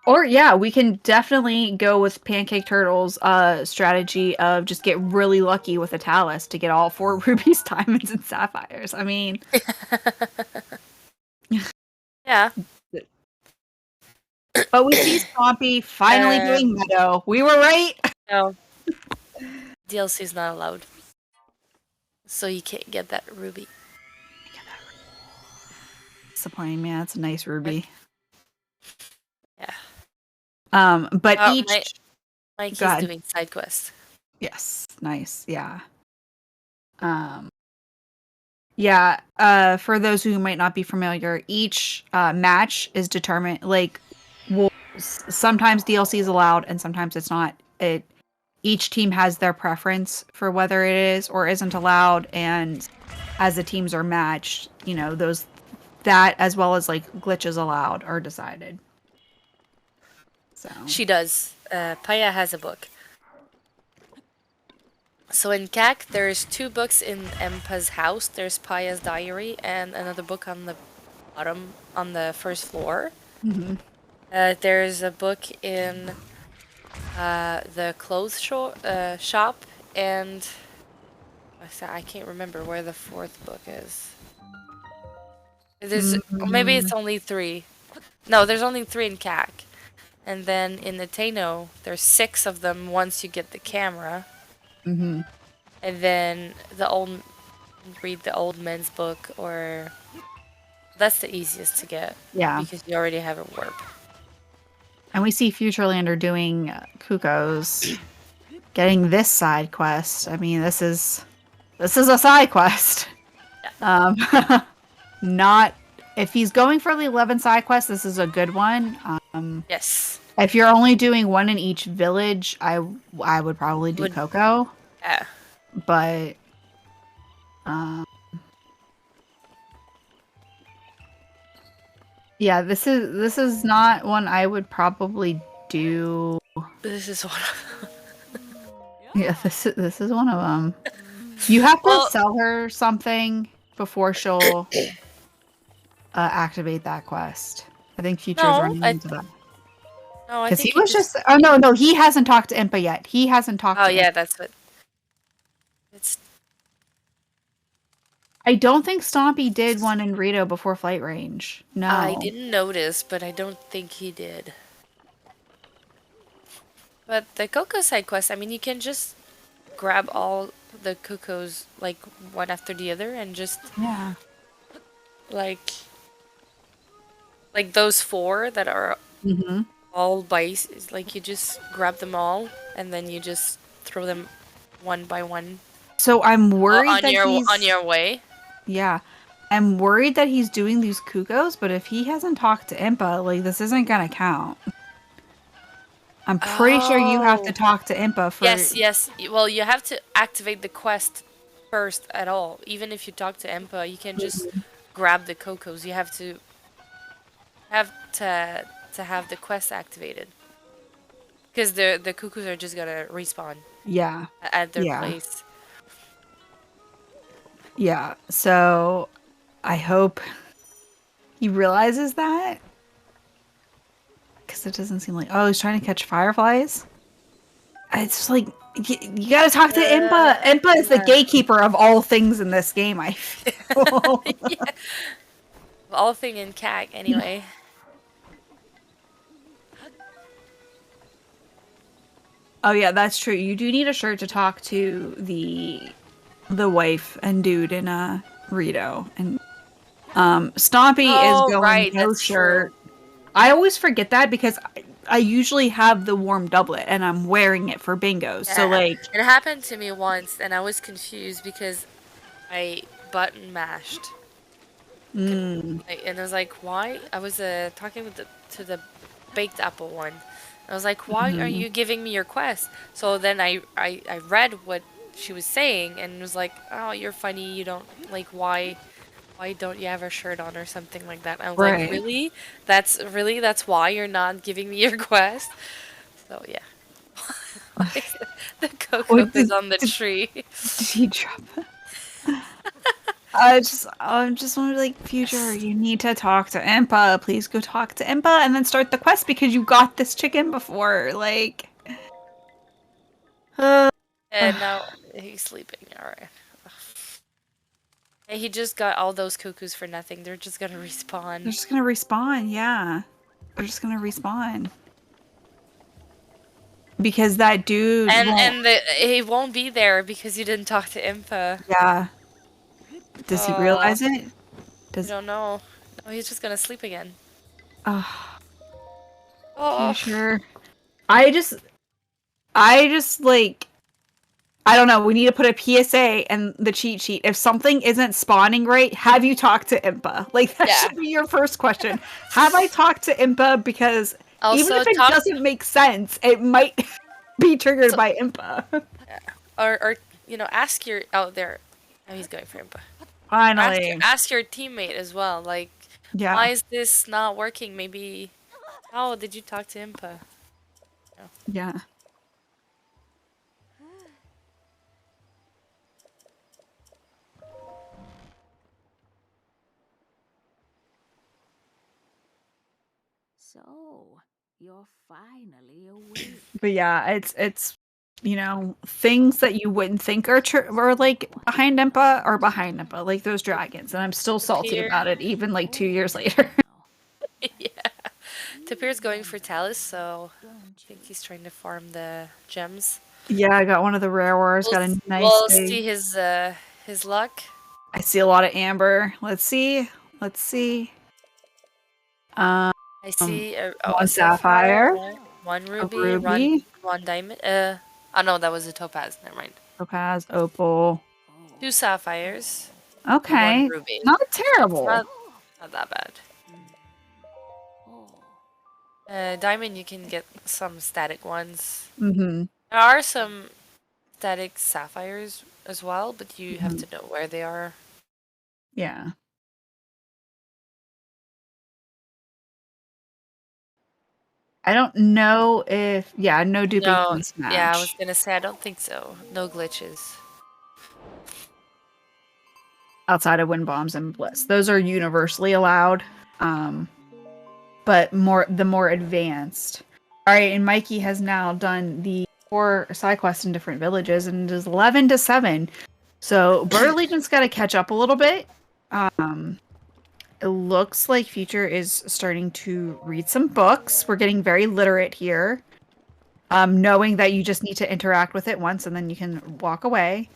Or yeah, we can definitely go with Pancake Turtle's strategy of just get really lucky with a Talus to get all 4 rubies, diamonds, and sapphires. I mean, yeah. But we see Swampy finally doing Meadow. We were right. No. DLC is not allowed. So you can't get that ruby. Disappointing, man. It's a nice ruby. Yeah. But each... Mikey's doing side quest. Yes. Nice. Yeah. Yeah, for those who might not be familiar, each match is determined, like, sometimes DLC is allowed and sometimes it's not. Each team has their preference for whether it is or isn't allowed, and as the teams are matched, you know, that as well as like glitches allowed are decided. So she does. Paya has a book. So in CAC, there's 2 books in Empa's house. There's Paya's diary and another book on the bottom, on the first floor. Mm-hmm. There's a book in the clothes shop, and I can't remember where the 4th book is. There's maybe it's only 3. No, there's only 3 in CAC. And then in Ateno, there's 6 of them once you get the camera. Mm-hmm. And then read the old men's book, or that's the easiest to get. Yeah. Because you already have a warp. And we see Futurelander doing Kuko's, getting this side quest. I mean, this is a side quest. Yeah. Not if he's going for the 11 side quests, this is a good one. Yes. If you're only doing one in each village, I would probably do Coco. Yeah. But yeah, this is not one I would probably do. This is one of Yeah, this is one of them. You have to sell her something before she'll activate that quest. I think Future's running into that. No, I because think he was just. Oh no, he hasn't talked to Impa yet. He hasn't talked. Oh to yeah, Impa. that's what. It's. I don't think Stompy did one in Rito before flight range. No, I didn't notice, but I don't think he did. But the Coco side quest, I mean, you can just grab all the Cocos like one after the other and just like those 4 that are all bites. Like you just grab them all and then you just throw them one by one. So I'm worried that he's on your way. Yeah, I'm worried that he's doing these Kukos, but if he hasn't talked to Impa, like this isn't gonna count. I'm pretty sure you have to talk to Impa for. Yes. Well, you have to activate the quest first at all. Even if you talk to Impa, you can just grab the Cocos. You have to have the quest activated. Because the Cuckoos are just gonna respawn. Yeah. At their place. Yeah. So I hope he realizes that. Because it doesn't seem like, he's trying to catch fireflies. It's just like, you gotta talk to Impa. Impa is the gatekeeper of all things in this game, I feel. Yeah. All thing in CAC, anyway. Oh yeah, that's true. You do need a shirt to talk to the wife and dude in Rito. And Stompy is going no shirt. True. I always forget that because I usually have the warm doublet and I'm wearing it for bingos. Yeah. So like it happened to me once and I was confused because I button mashed. And I was like, why? I was talking to the baked apple one. I was like, why are you giving me your quest? So then I read what she was saying and was like, oh, you're funny. You don't like why don't you have a shirt on or something like that? I was like, really? That's why you're not giving me your quest? So yeah. The Coco is on the tree. Did he drop it? I just want to like, Future, you need to talk to Impa. Please go talk to Impa and then start the quest because you got this chicken before. Like, and now he's sleeping. All right. And he just got all those cuckoos for nothing. They're just gonna respawn. They're just gonna respawn. Yeah, they're just gonna respawn. Because that dude he won't be there because you didn't talk to Impa. Yeah. Does he realize it? I don't know. No, he's just gonna sleep again. Sure. I just like, I don't know. We need to put a PSA and the cheat sheet. If something isn't spawning right, have you talked to Impa? Like that should be your first question. Have I talked to Impa? Because also, even if it doesn't make sense, it might be triggered by Impa. Or ask your out there. Oh, he's going for Impa. Finally. Ask your teammate as well. Like, why is this not working? Maybe. Oh, did you talk to Impa? No. Yeah. So, you're finally awake. But yeah, it's things that you wouldn't think are like behind Impa or behind Impa, like those dragons, and I'm still salty about it, even like 2 years later. Yeah, Tapir's going for Talus, so I think he's trying to farm the gems. Yeah, I got one of the rare ores. Got a nice We'll big... see his luck. I see a lot of amber. Let's see. Let's see. I see a One sapphire, sapphire, one a ruby, ruby, one diamond. Oh no, that was a topaz. Never mind. topaz, opal. 2 sapphires. And 1 Okay, ruby. not terrible. Not that bad. Diamond, you can get some static ones. Mm-hmm. There are some static sapphires as well, but you have Mm-hmm. to know where they are. Yeah. I don't know if... Yeah, no duplicates match. Yeah, I was gonna say, I don't think so. No glitches. Outside of wind bombs and bliss. Those are universally allowed. But the more advanced. Alright, and Mikey has now done the 4 side quests in different villages, and it is 11-7. So Bird Legion's got to catch up a little bit. It looks like Future is starting to read some books. We're getting very literate here. Knowing that you just need to interact with it once and then you can walk away.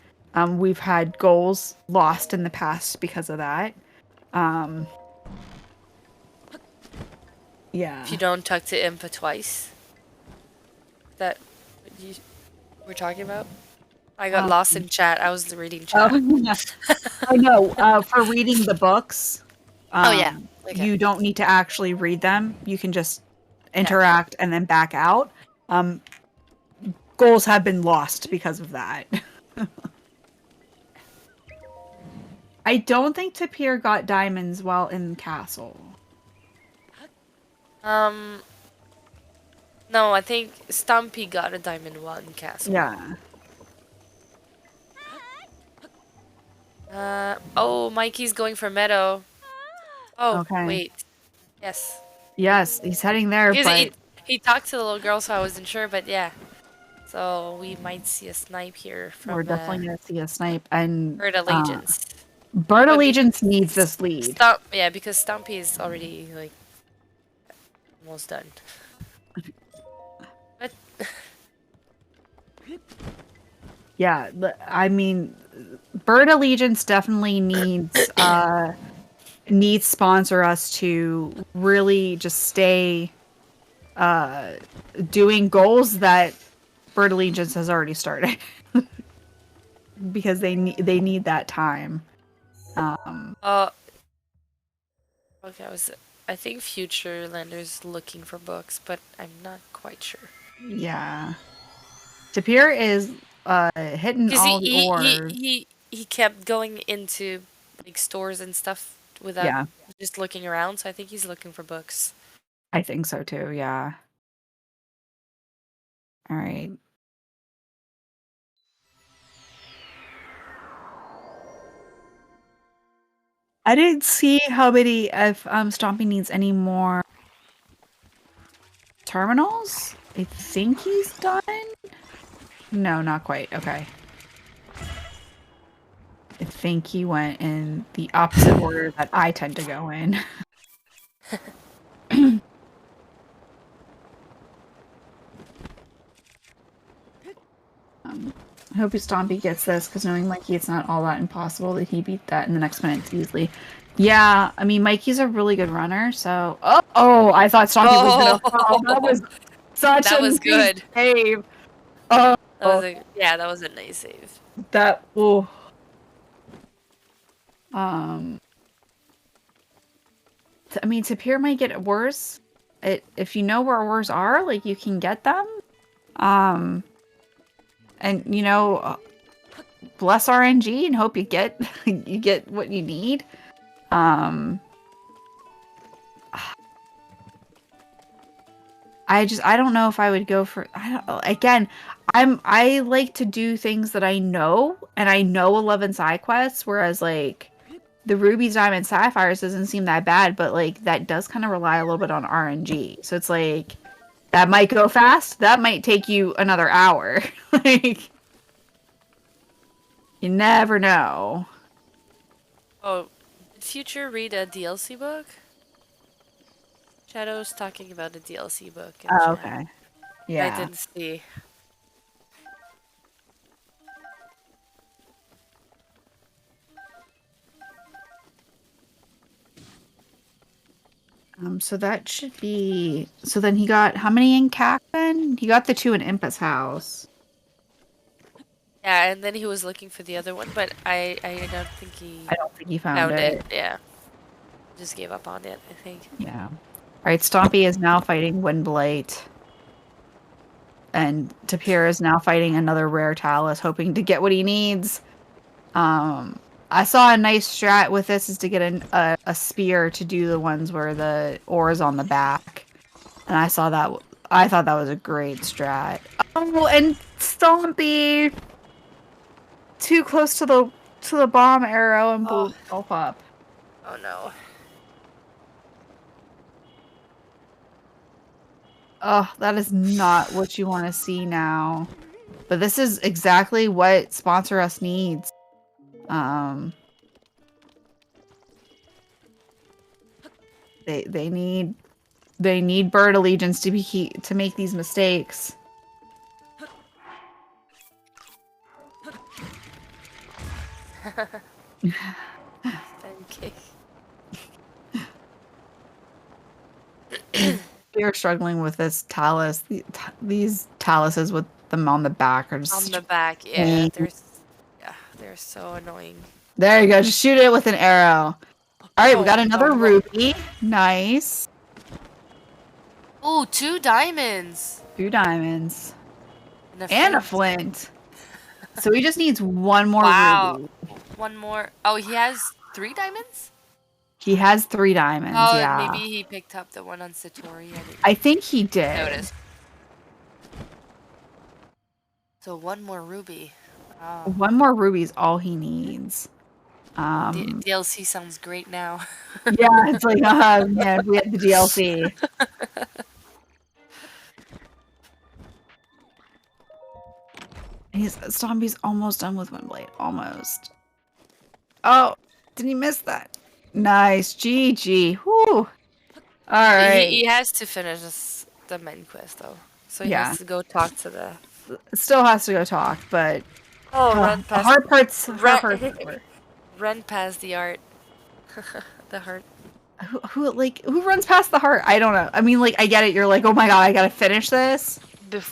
We've had goals lost in the past because of that. Yeah. If you don't talk to Impa twice. That what you were talking about? I got lost in chat. I was reading chat. I know. For reading the books, oh yeah. Okay. You don't need to actually read them. You can just interact and then back out. Goals have been lost because of that. I don't think Tapir got diamonds while in castle. No, I think Stumpy got a diamond while in castle. Yeah. Oh, Mikey's going for meadow. Oh, Okay. wait. Yes. Yes, he's heading there, but... He talked to the little girl, so I wasn't sure, but yeah. So we might see a snipe here from... We're definitely going to see a snipe, and... Bird Allegiance. Bird Allegiance needs this lead. Yeah, because Stumpy is already, like, almost done. But... Yeah, I mean, Bird Allegiance definitely needs sponsor us to really just stay doing goals that Bird Allegiance has already started. Because they need that time. Okay, I think Futurelander's looking for books, but I'm not quite sure. Yeah. Tapir is hitting all the ores. He kept going into like stores and stuff without just looking around, so I think he's looking for books. I think so too, yeah. All right. I didn't see how many if Stompy needs any more terminals. I think he's done. No, not quite. Okay. I think he went in the opposite order that I tend to go in. I hope Stompy gets this, because knowing Mikey, it's not all that impossible that he beat that in the next minute easily. Yeah, I mean, Mikey's a really good runner, so... Oh, I thought Stompy was gonna fall. That was such a nice good save. That was a nice save. That... Oh. I mean, Tapir might get worse. If you know where ores are, like, you can get them. And, you know, bless RNG and hope you get what you need. I don't know if I would go for... I like to do things that I know, and I know 11 side quests, whereas, like, the Rubies, Diamonds, Sapphires doesn't seem that bad, but, like, that does kind of rely a little bit on RNG. So it's like, that might go fast, that might take you another hour. Like, you never know. Oh, did Future read a DLC book? Shadow's talking about a DLC book. Oh, okay. Yeah. I didn't see. So that should be... So then he got... How many in CAC then? He got the 2 in Impa's house. Yeah, and then he was looking for the other one, but I don't think he found it. Yeah. Just gave up on it, I think. Yeah. Alright, Stompy is now fighting Windblight. And Tapir is now fighting another rare Talus, hoping to get what he needs. I saw a nice strat with this is to get a spear to do the ones where the ore is on the back. And I thought that was a great strat. Oh, and Stompy! Too close to the bomb arrow and blew himself up. Oh no. Oh, that is not what you want to see now. But this is exactly what Sponsor Us needs. They need Bird Allegiance to make these mistakes. Okay. You're struggling with this Talus. These Taluses with them on the back are just on the back. Yeah, they're so annoying. There you go. Just shoot it with an arrow. All right, we got another ruby. Nice. Oh, 2 diamonds. 2 diamonds. And a flint. So he just needs one more ruby. One more. Oh, he has 3 diamonds? He has 3 diamonds, yeah. Maybe he picked up the one on Satori. I think he did. Notice. So 1 more ruby. Wow. 1 more ruby is all he needs. DLC sounds great now. Yeah, it's like, man, we had the DLC. Stompy's almost done with Windblade. Almost. Oh, did he miss that? Nice. GG. Whew. Alright. He has to finish the main quest, though. So he has to go talk to the... Still has to go talk, but... run past... The hard part's... Run past the art. The heart. Who runs past the heart? I don't know. I mean, like, I get it. You're like, oh my god, I gotta finish this.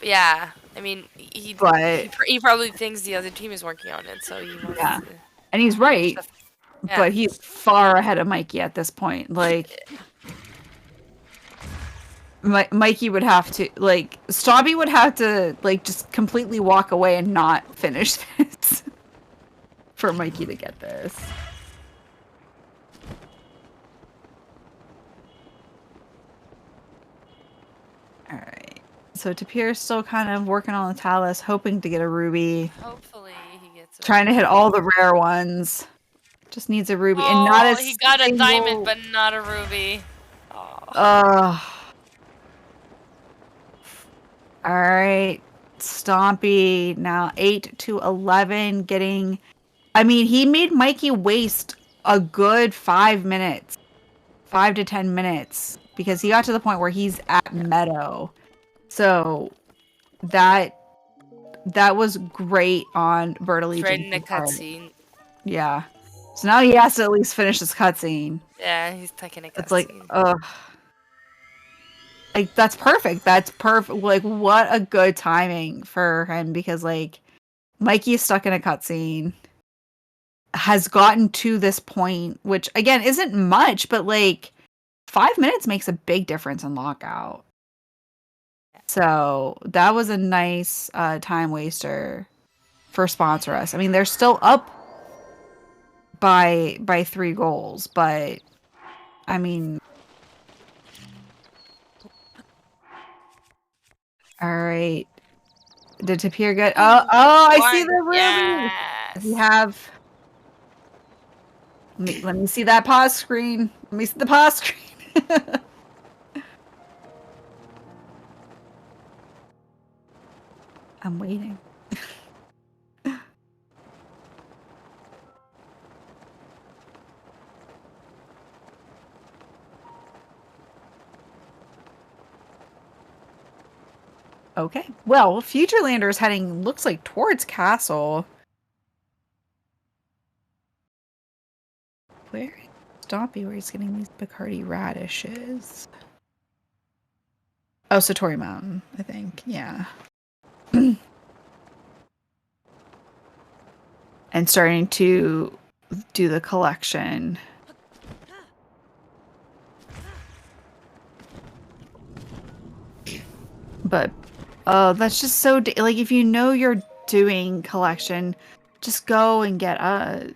Yeah. I mean, he probably thinks the other team is working on it, so he wants to... And he's right. Yeah. But he's far ahead of Mikey at this point. Like... Mikey would have to, like... Stompy would have to, like, just completely walk away and not finish this. For Mikey to get this. Alright. So Tapir's still kind of working on the Talus, hoping to get a ruby. Hopefully he gets trying to hit all the rare ones. Just needs a ruby. And not a he got a diamond, but not a ruby. Alright. Stompy now 8 to 11 getting... I mean, he made Mikey waste a good 5 minutes. 5 to 10 minutes. Because he got to the point where he's at Meadow. So, that was great on Bird Allegiance. Right in the cutscene. Yeah. So now he has to at least finish this cutscene. Yeah, he's taking a cutscene. It's like, ugh. Like, that's perfect. That's perfect. Like, what a good timing for him. Because, like, Mikey is stuck in a cutscene. Has gotten to this point, which, again, isn't much, but, like, 5 minutes makes a big difference in Lockout. So, that was a nice time waster for Sponsor Us. I mean, they're still up by 3 goals, but, I mean... Alright. Did Tapir get... Oh, I see the ruby! Yes. Does he have... Let me see that pause screen. Let me see the pause screen. I'm waiting. Okay. Well, Futurelander is heading, looks like, towards Castle. Where Stoppy where he's getting these Bacardi radishes. Oh, Satori Mountain, I think. Yeah. And starting to do the collection. But, oh, that's just so... like, if you know you're doing collection, just go and get a...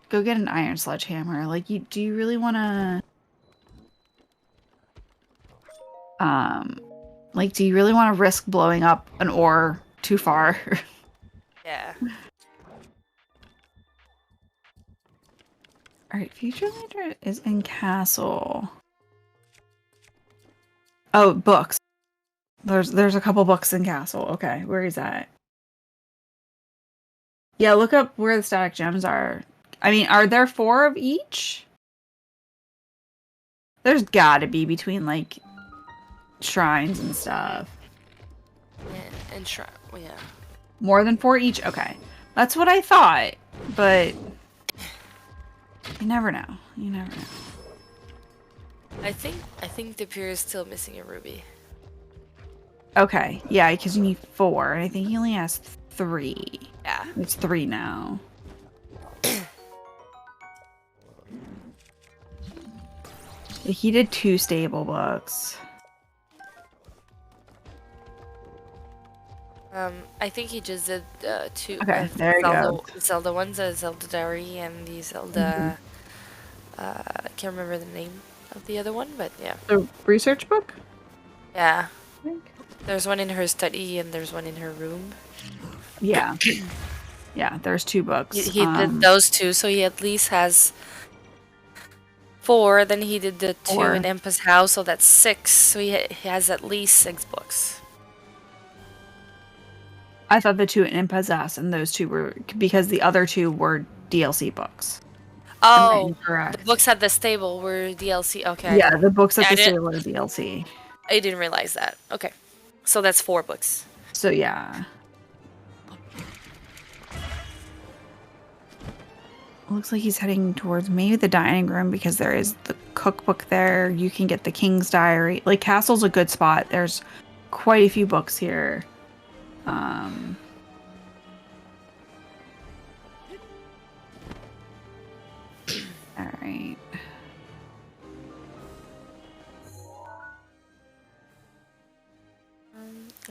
Go get an iron sledgehammer. Like, do you really want to... Like, do you really want to risk blowing up an ore too far? Yeah. Alright, Futurelander is in Castle. Oh, books. There's a couple books in Castle. Okay, where is that? Yeah, look up where the static gems are. I mean, are there 4 of each? There's gotta be between, like, shrines and stuff. Yeah, and shrine. Well, yeah. More than 4 each? Okay. That's what I thought, but you never know. You never know. I think the pier is still missing a ruby. Okay, yeah, because you need 4, and I think he only has 3. Yeah. It's 3 now. He did 2 stable books. I think he just did 2. Okay, there you go. Zelda ones, Zelda Diary and the Zelda. I can't remember the name of the other one, but yeah. The research book? Yeah. There's one in her study and there's one in her room. Yeah. Yeah, there's 2 books. He did those 2, so he at least has 4. Then he did the 2 in Empa's house, so that's 6. So he has at least 6 books. I thought the 2 in Empa's and those 2 were... because the other 2 were DLC books. Oh, the books at the stable were DLC. Okay. Yeah, the books at the stable are DLC. I didn't realize that. Okay. So that's 4 books. So yeah. Looks like he's heading towards maybe the dining room because there is the cookbook there. You can get the King's Diary. Like, Castle's a good spot. There's quite a few books here. All right.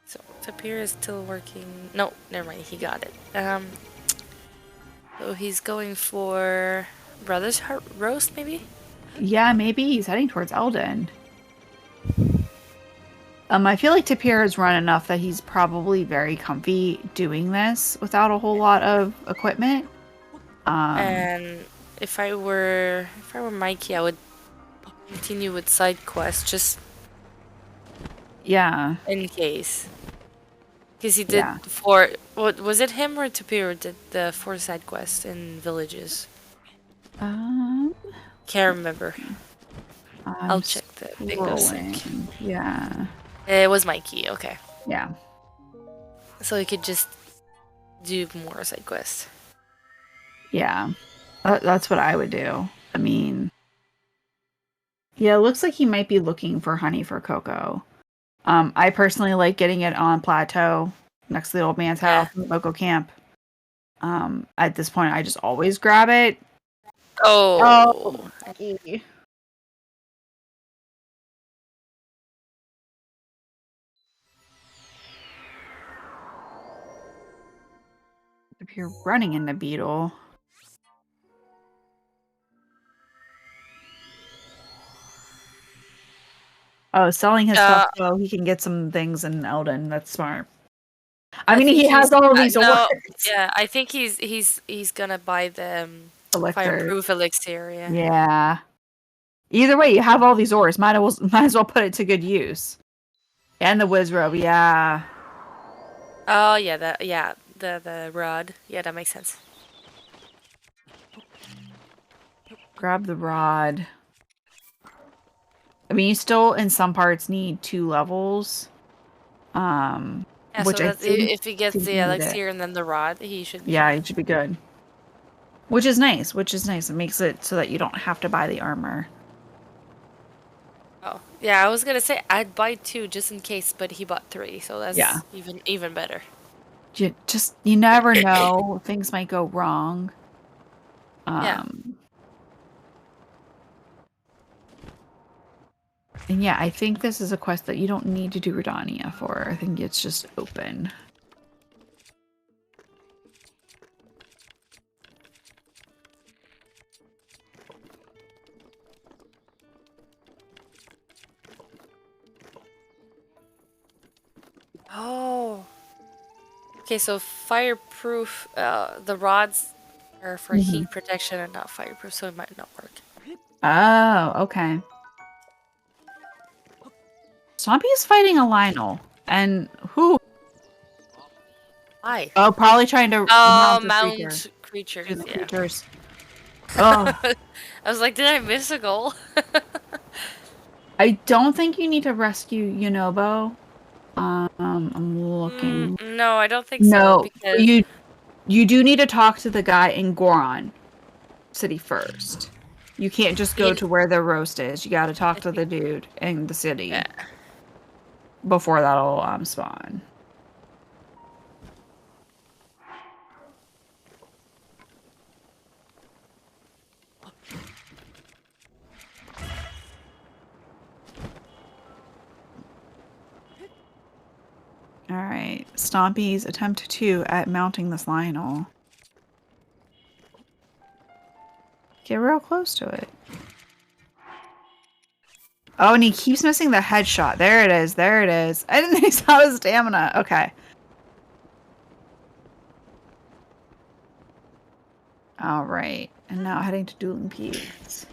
So Tapir is still working. No, never mind. He got it. So he's going for Brother's Heart Roast, maybe? Yeah, maybe he's heading towards Eldon. I feel like Tapir has run enough that he's probably very comfy doing this without a whole lot of equipment. And if I were Mikey, I would continue with side quests just in case. Because he did 4. What was it? Him or Tapir did the 4 side quests in villages? Can't remember. I'll check the bingo sync. Yeah. It was Mikey. Okay. Yeah. So he could just do more side quests. Yeah. That's what I would do. I mean, yeah, it looks like he might be looking for honey for Coco. I personally like getting it on plateau next to the old man's house in the Boko camp. At this point, I just always grab it. Oh. If you're running into Beetle. Oh, selling his stuff so he can get some things in Eldon. That's smart. I mean, he has all of these ores. Yeah, I think he's gonna buy the fireproof elixir. Yeah. Either way, you have all these ores. Might as well put it to good use. And the whiz robe, yeah. Oh yeah, the rod. Yeah, that makes sense. Grab the rod. I mean, you still in some parts need 2 levels. Yeah, which so I think if he gets the elixir and then the rod, he should be he should be good. Which is nice. It makes it so that you don't have to buy the armor. Oh, yeah, I was gonna say I'd buy 2 just in case, but he bought 3, so that's even better. You never know. Things might go wrong. Yeah. And yeah, I think this is a quest that you don't need to do Redania for. I think it's just open. Oh. Okay, so fireproof, the rods are for heat protection and not fireproof, so it might not work. Oh, okay. Stompy is fighting a Lionel. And who? Why? Oh, probably trying to mount creatures. Do the Yeah. creatures. Oh. I was like, did I miss a goal? I don't think you need to rescue Yunobo. I'm looking. No, I don't think No, so. Because you do need to talk to the guy in Goron City first. You can't just go to where the roast is. You got to talk to the dude in the city before that'll spawn. Alright, Stompy's attempt 2 at mounting this Lionel. Get real close to it. Oh, and he keeps missing the headshot. There it is. There it is. I didn't think he saw his stamina. Okay. Alright, and now heading to Dueling Peaks.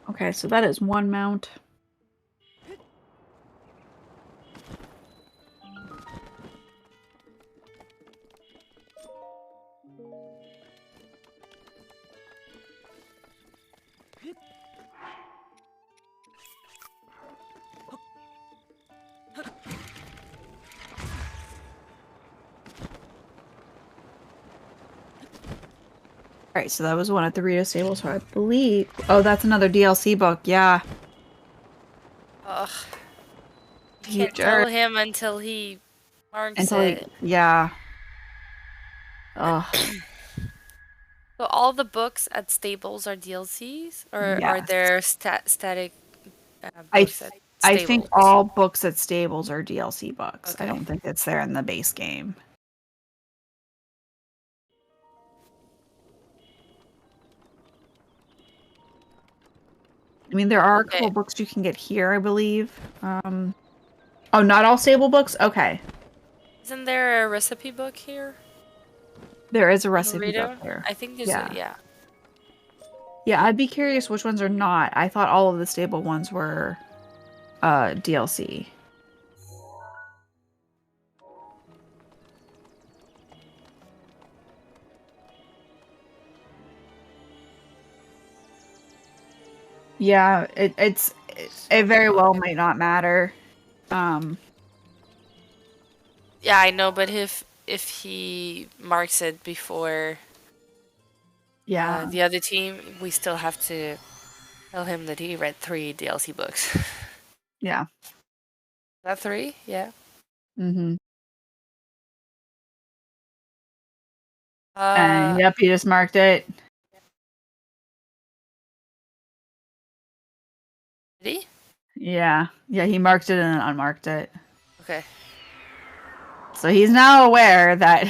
Okay, so that is 1 mount. Alright, so that was one at the Rito stable, so I believe... Oh, that's another DLC book, yeah. ugh. You can't tell him until he marks it. Yeah. Ugh. So all the books at stables are DLCs? Or are there static books at stables? I think all books at stables are DLC books. Okay. I don't think it's there in the base game. I mean, there are a couple books you can get here, I believe. Oh, not all stable books? Okay. Isn't there a recipe book here? There is a recipe book here. I think there's yeah. Yeah, I'd be curious which ones are not. I thought all of the stable ones were DLC. Yeah, it very well might not matter. Yeah, I know, but if he marks it before the other team, we still have to tell him that he read 3 DLC books. Yeah. Is that 3? Yeah. Mm-hmm. And yep, he just marked it. Did he? Yeah. Yeah, he marked it and then unmarked it. Okay. So he's now aware that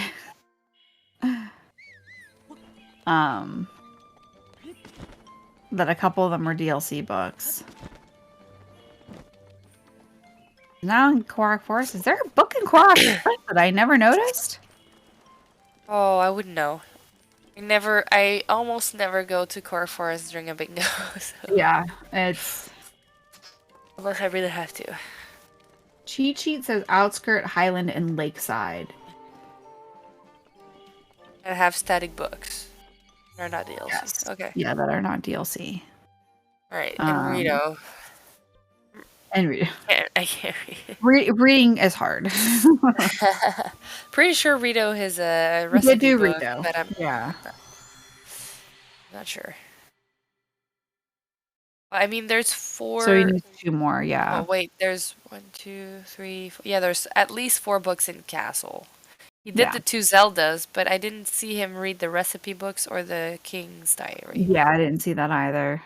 that a couple of them were DLC books. Now in Korok Forest, is there a book in Korok Forest that I never noticed? Oh, I wouldn't know. I almost never go to Korok Forest during a bingo. So. Yeah, it's... Unless I really have to. Cheat Sheet says Outskirt, Highland, and Lakeside. I have static books. They're not DLC. Yes. Okay. Yeah, that are not DLC. Alright, and Rito. And read. I can't read. Reading is hard. Pretty sure Rito has a We did recipe do book, Rito. but I'm Yeah. not sure. I mean, there's So he 4. needs 2 more, yeah. Oh, wait, there's 1, 2, 3, 4. Yeah, there's at least 4 books in Castle. He did Yeah. the 2 Zeldas, but I didn't see him read the recipe books or the King's Diary. Yeah, I didn't see that either.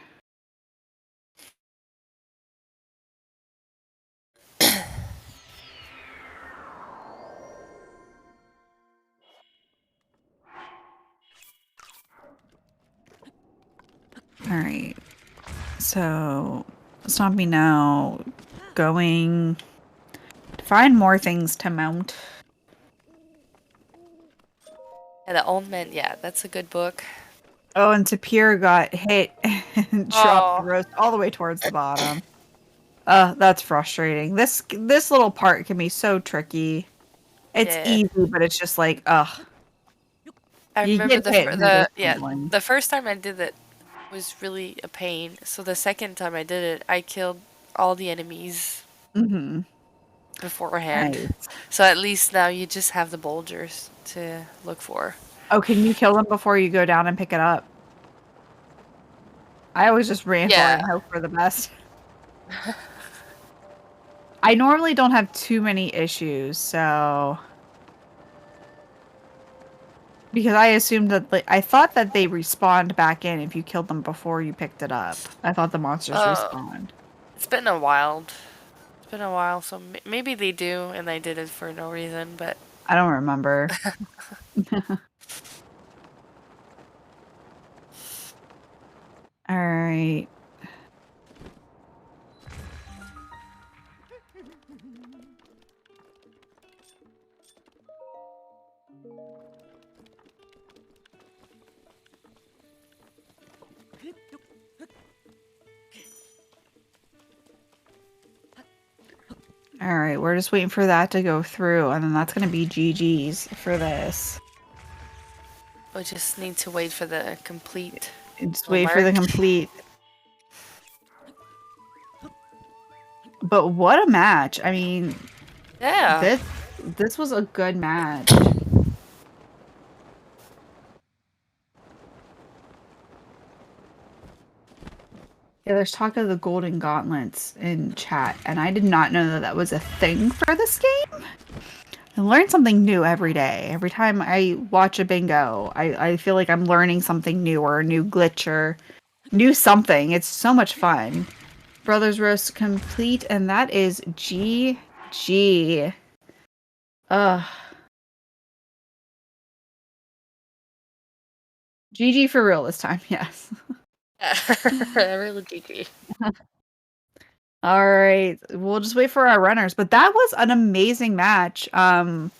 All right. So, Stompy now going to find more things to mount. Yeah, the Old Man, yeah, that's a good book. Oh, and Tapir got hit and dropped the roast all the way towards the bottom. That's frustrating. This little part can be so tricky. It's easy, but it's just like, ugh. I You remember get hit and you're just the first time I did it was really a pain. So the second time I did it, I killed all the enemies beforehand. Nice. So at least now you just have the bulgers to look for. Oh, can you kill them before you go down and pick it up? I always just ran for it and hope for the best. I normally don't have too many issues, so... Because I assumed that, like, I thought that they respawned back in if you killed them before you picked it up. I thought the monsters respawned. It's been a while. It's been a while, so maybe they do, and they did it for no reason, but... I don't remember. Alright. Alright, we're just waiting for that to go through, and then that's going to be GG's for this. We just need to wait for the complete. Just wait for the complete. But what a match. I mean, yeah. This was a good match. Yeah, there's talk of the Golden Gauntlets in chat, and I did not know that that was a thing for this game. I learn something new every day. Every time I watch a bingo, I feel like I'm learning something new or a new glitch or new something. It's so much fun. Brothers Roast complete, and that is GG. GG for real this time, yes. Really GG. All right, we'll just wait for our runners. But that was an amazing match. A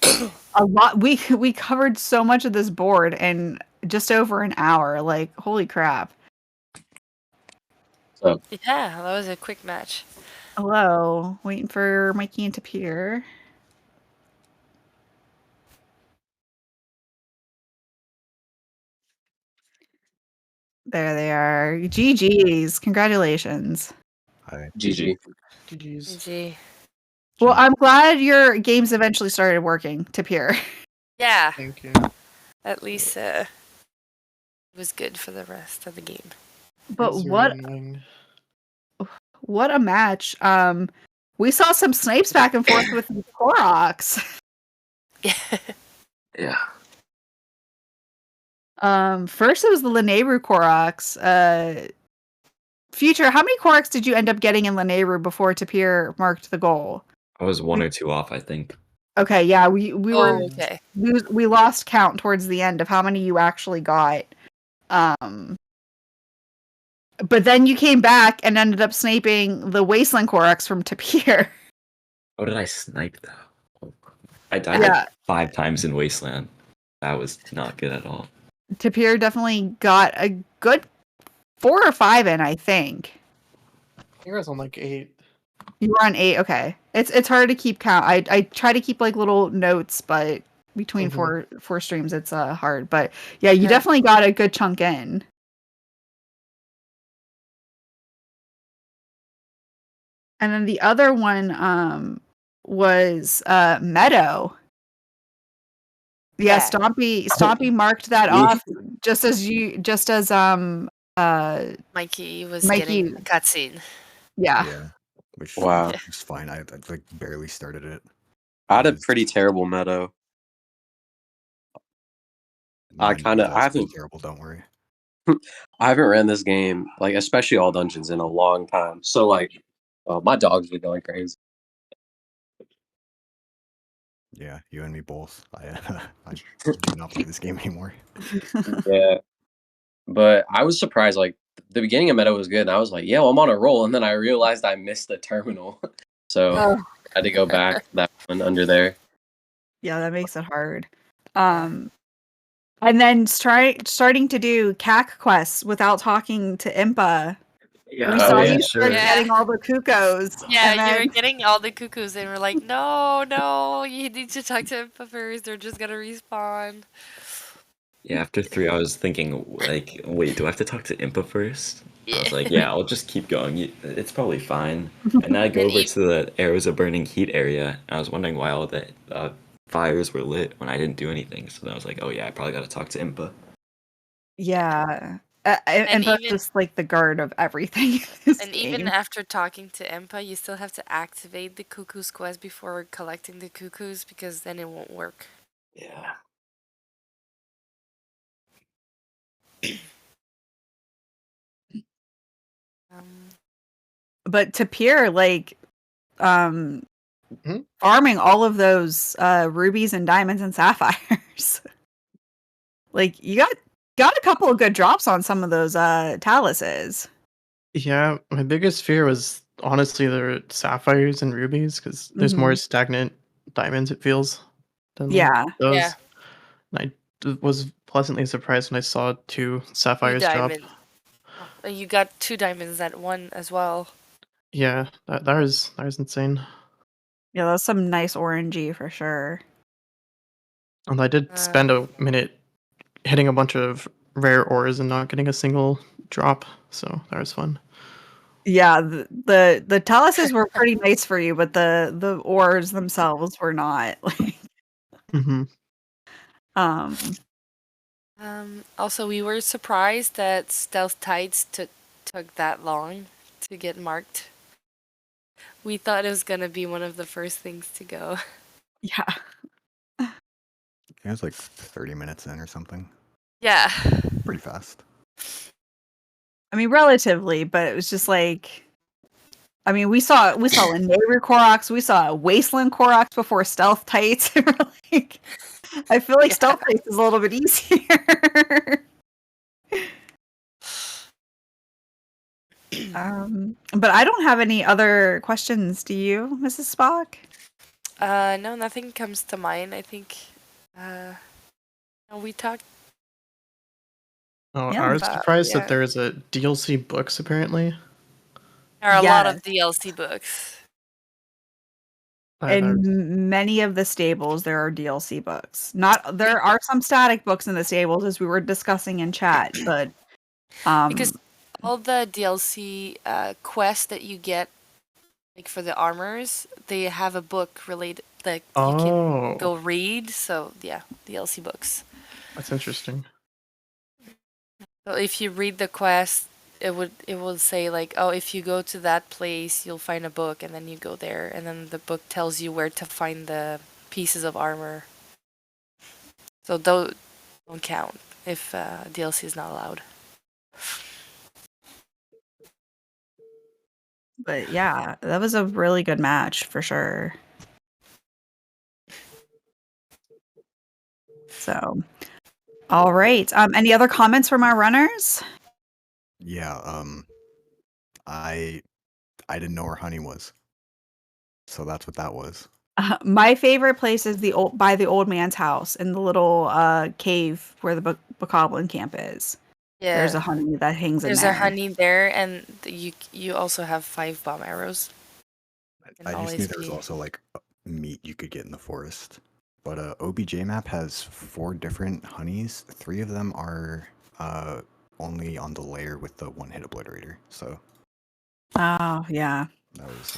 lot. We covered so much of this board in just over an hour. Like, holy crap! So yeah, that was a quick match. Hello, waiting for Mikey and Tapir. There they are. GG's. Congratulations. Hi. GG. GG's. GG. Well, I'm glad your games eventually started working, Tapir. Yeah. Thank you. At least it was good for the rest of the game. But what a match. We saw some snipes back and forth with the Koroks. Yeah. First it was the Lanayru Koroks. Future, how many Koroks did you end up getting in Lanayru before Tapir marked the goal? I was 1 or 2 off, I think. Okay, yeah, we lost count towards the end of how many you actually got. But then you came back and ended up sniping the Wasteland Koroks from Tapir. Oh, did I snipe though? I died like 5 times in Wasteland. That was not good at all. Tapir definitely got a good 4 or 5 in, I think. I think I was on like 8. You were on 8, okay. It's hard to keep count. I try to keep like little notes, but between four streams it's hard. But yeah, you definitely got a good chunk in. And then the other one was Meadow. Yeah, Stompy marked that off just as Mikey was Mikey. getting a cutscene. Yeah. Which Wow. was fine. I like barely started it. I had a pretty terrible Meadow. I haven't terrible, don't worry. I haven't ran this game, like especially all dungeons, in a long time. So like my dogs are going crazy. Yeah, you and me both. I do not play this game anymore. Yeah. But I was surprised, like the beginning of Meadow was good, and I was like, yeah, well, I'm on a roll, and then I realized I missed the terminal. So I had to go back that one under there. Yeah, that makes it hard. And then starting to do CAC quests without talking to Impa. Yeah, We saw you sure. getting all the cuckoos. Yeah, and then... you were getting all the cuckoos, and we're like, no, you need to talk to Impa first. They're just gonna respawn. Yeah, after 3, I was thinking, like, wait, do I have to talk to Impa first? Yeah. I was like, yeah, I'll just keep going. It's probably fine. And then I go over to the Arrows of Burning Heat area. I was wondering why all the fires were lit when I didn't do anything. So then I was like, oh yeah, I probably got to talk to Impa. Yeah. Impa's just like the guard of everything. Even after talking to Impa, you still have to activate the cuckoos quest before collecting the cuckoos, because then it won't work. Yeah. But Tapir, like, farming all of those rubies and diamonds and sapphires. Like, you got a couple of good drops on some of those taluses. Yeah, my biggest fear was honestly the sapphires and rubies, because there's more stagnant diamonds, it feels, than those. Yeah. And I was pleasantly surprised when I saw 2 sapphires drop. You got 2 diamonds at one as well. Yeah, that was insane. Yeah, that's some nice orangey for sure. And I did spend a minute hitting a bunch of rare ores and not getting a single drop, so that was fun. Yeah, the taluses were pretty nice for you, but the ores themselves were not. Also, we were surprised that stealth tides took that long to get marked. We thought it was gonna be one of the first things to go. Yeah. It was like 30 minutes in or something. Yeah. Pretty fast. I mean, relatively, but it was just like, I mean, we saw a Nehru Koroks, we saw a Wasteland Koroks before Stealth Tights. Like, I feel like Stealth Tights is a little bit easier. But I don't have any other questions. Do you, Mrs. Spock? No, nothing comes to mind. I think we talked. Oh, I was surprised that there is a DLC books apparently. There are a lot of DLC books. In many of the stables, there are DLC books. There are some static books in the stables, as we were discussing in chat, but because all the DLC quests that you get, like for the armors, they have a book related that you can go read. So yeah, DLC books. That's interesting. So if you read the quest, it will say like, oh, if you go to that place, you'll find a book, and then you go there, and then the book tells you where to find the pieces of armor. So those don't count if DLC is not allowed. But yeah, that was a really good match for sure. So, all right. Any other comments from our runners? Yeah. I didn't know where honey was, so that's what that was. My favorite place is by the old man's house in the little cave where the Bokoblin camp is. Yeah, there's a honey that hangs in there. There's a honey there, and you also have 5 bomb arrows. I just knew there was also like meat you could get in the forest. But OBJ map has 4 different honeys. 3 of them are only on the layer with the 1-hit obliterator. So. Oh yeah. That was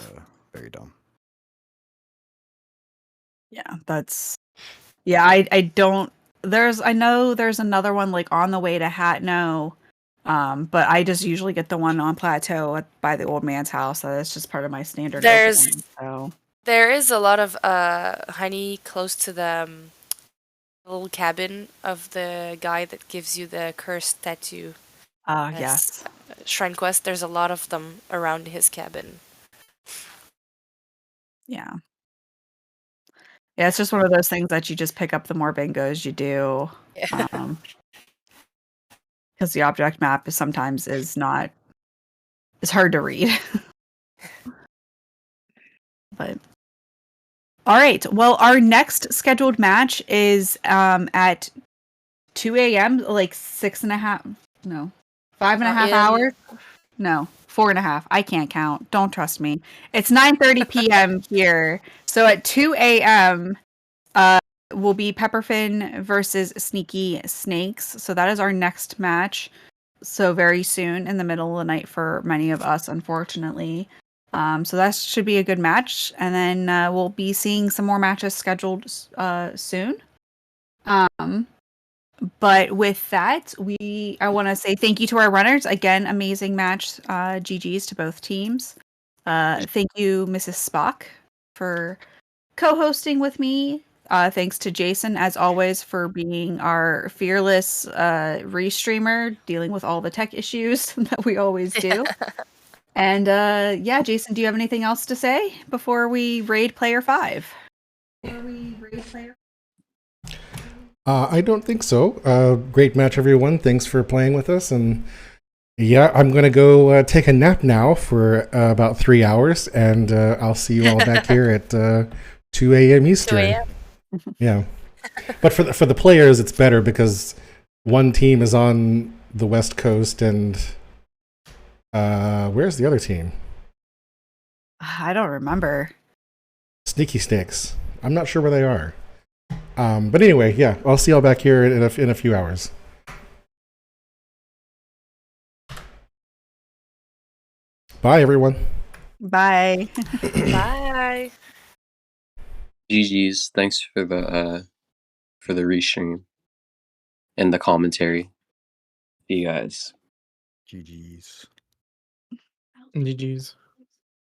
very dumb. Yeah, I don't. I know there's another one like on the way to Hatno, but I just usually get the one on Plateau by the old man's house. So that's just part of my standard opening. So there is a lot of honey close to the little cabin of the guy that gives you the cursed tattoo. Yes. Shrine quest. There's a lot of them around his cabin. Yeah. Yeah, it's just one of those things that you just pick up the more bingos you do. Yeah. Because the object map is hard to read. But all right. Well, our next scheduled match is at 2 a.m. like 5.5 hours. No, 4.5. I can't count. Don't trust me. It's 9:30 p.m. here. So at 2 a.m. will be Pepperfin versus Sneaky Snakes. So that is our next match. So very soon in the middle of the night for many of us, unfortunately. So that should be a good match. And then we'll be seeing some more matches scheduled soon. But with that, I want to say thank you to our runners. Again, amazing match. GG's to both teams. Thank you, Mrs. Spock, for co-hosting with me. Thanks to Jason, as always, for being our fearless restreamer, dealing with all the tech issues that we always do. And yeah, Jason, do you have anything else to say before we raid player 5? I don't think so. Great match, everyone. Thanks for playing with us. And yeah, I'm going to go take a nap now for about 3 hours. And I'll see you all back here at 2 a.m. Eastern. 2 a.m. Yeah. But for the players, it's better because one team is on the West Coast and where's the other team? I don't remember. Sneaky Snakes. I'm not sure where they are. But anyway, yeah, I'll see y'all back here in a few hours. Bye, everyone. Bye. Bye. GG's. Thanks for the restream and the commentary. See you guys. GG's. GG's.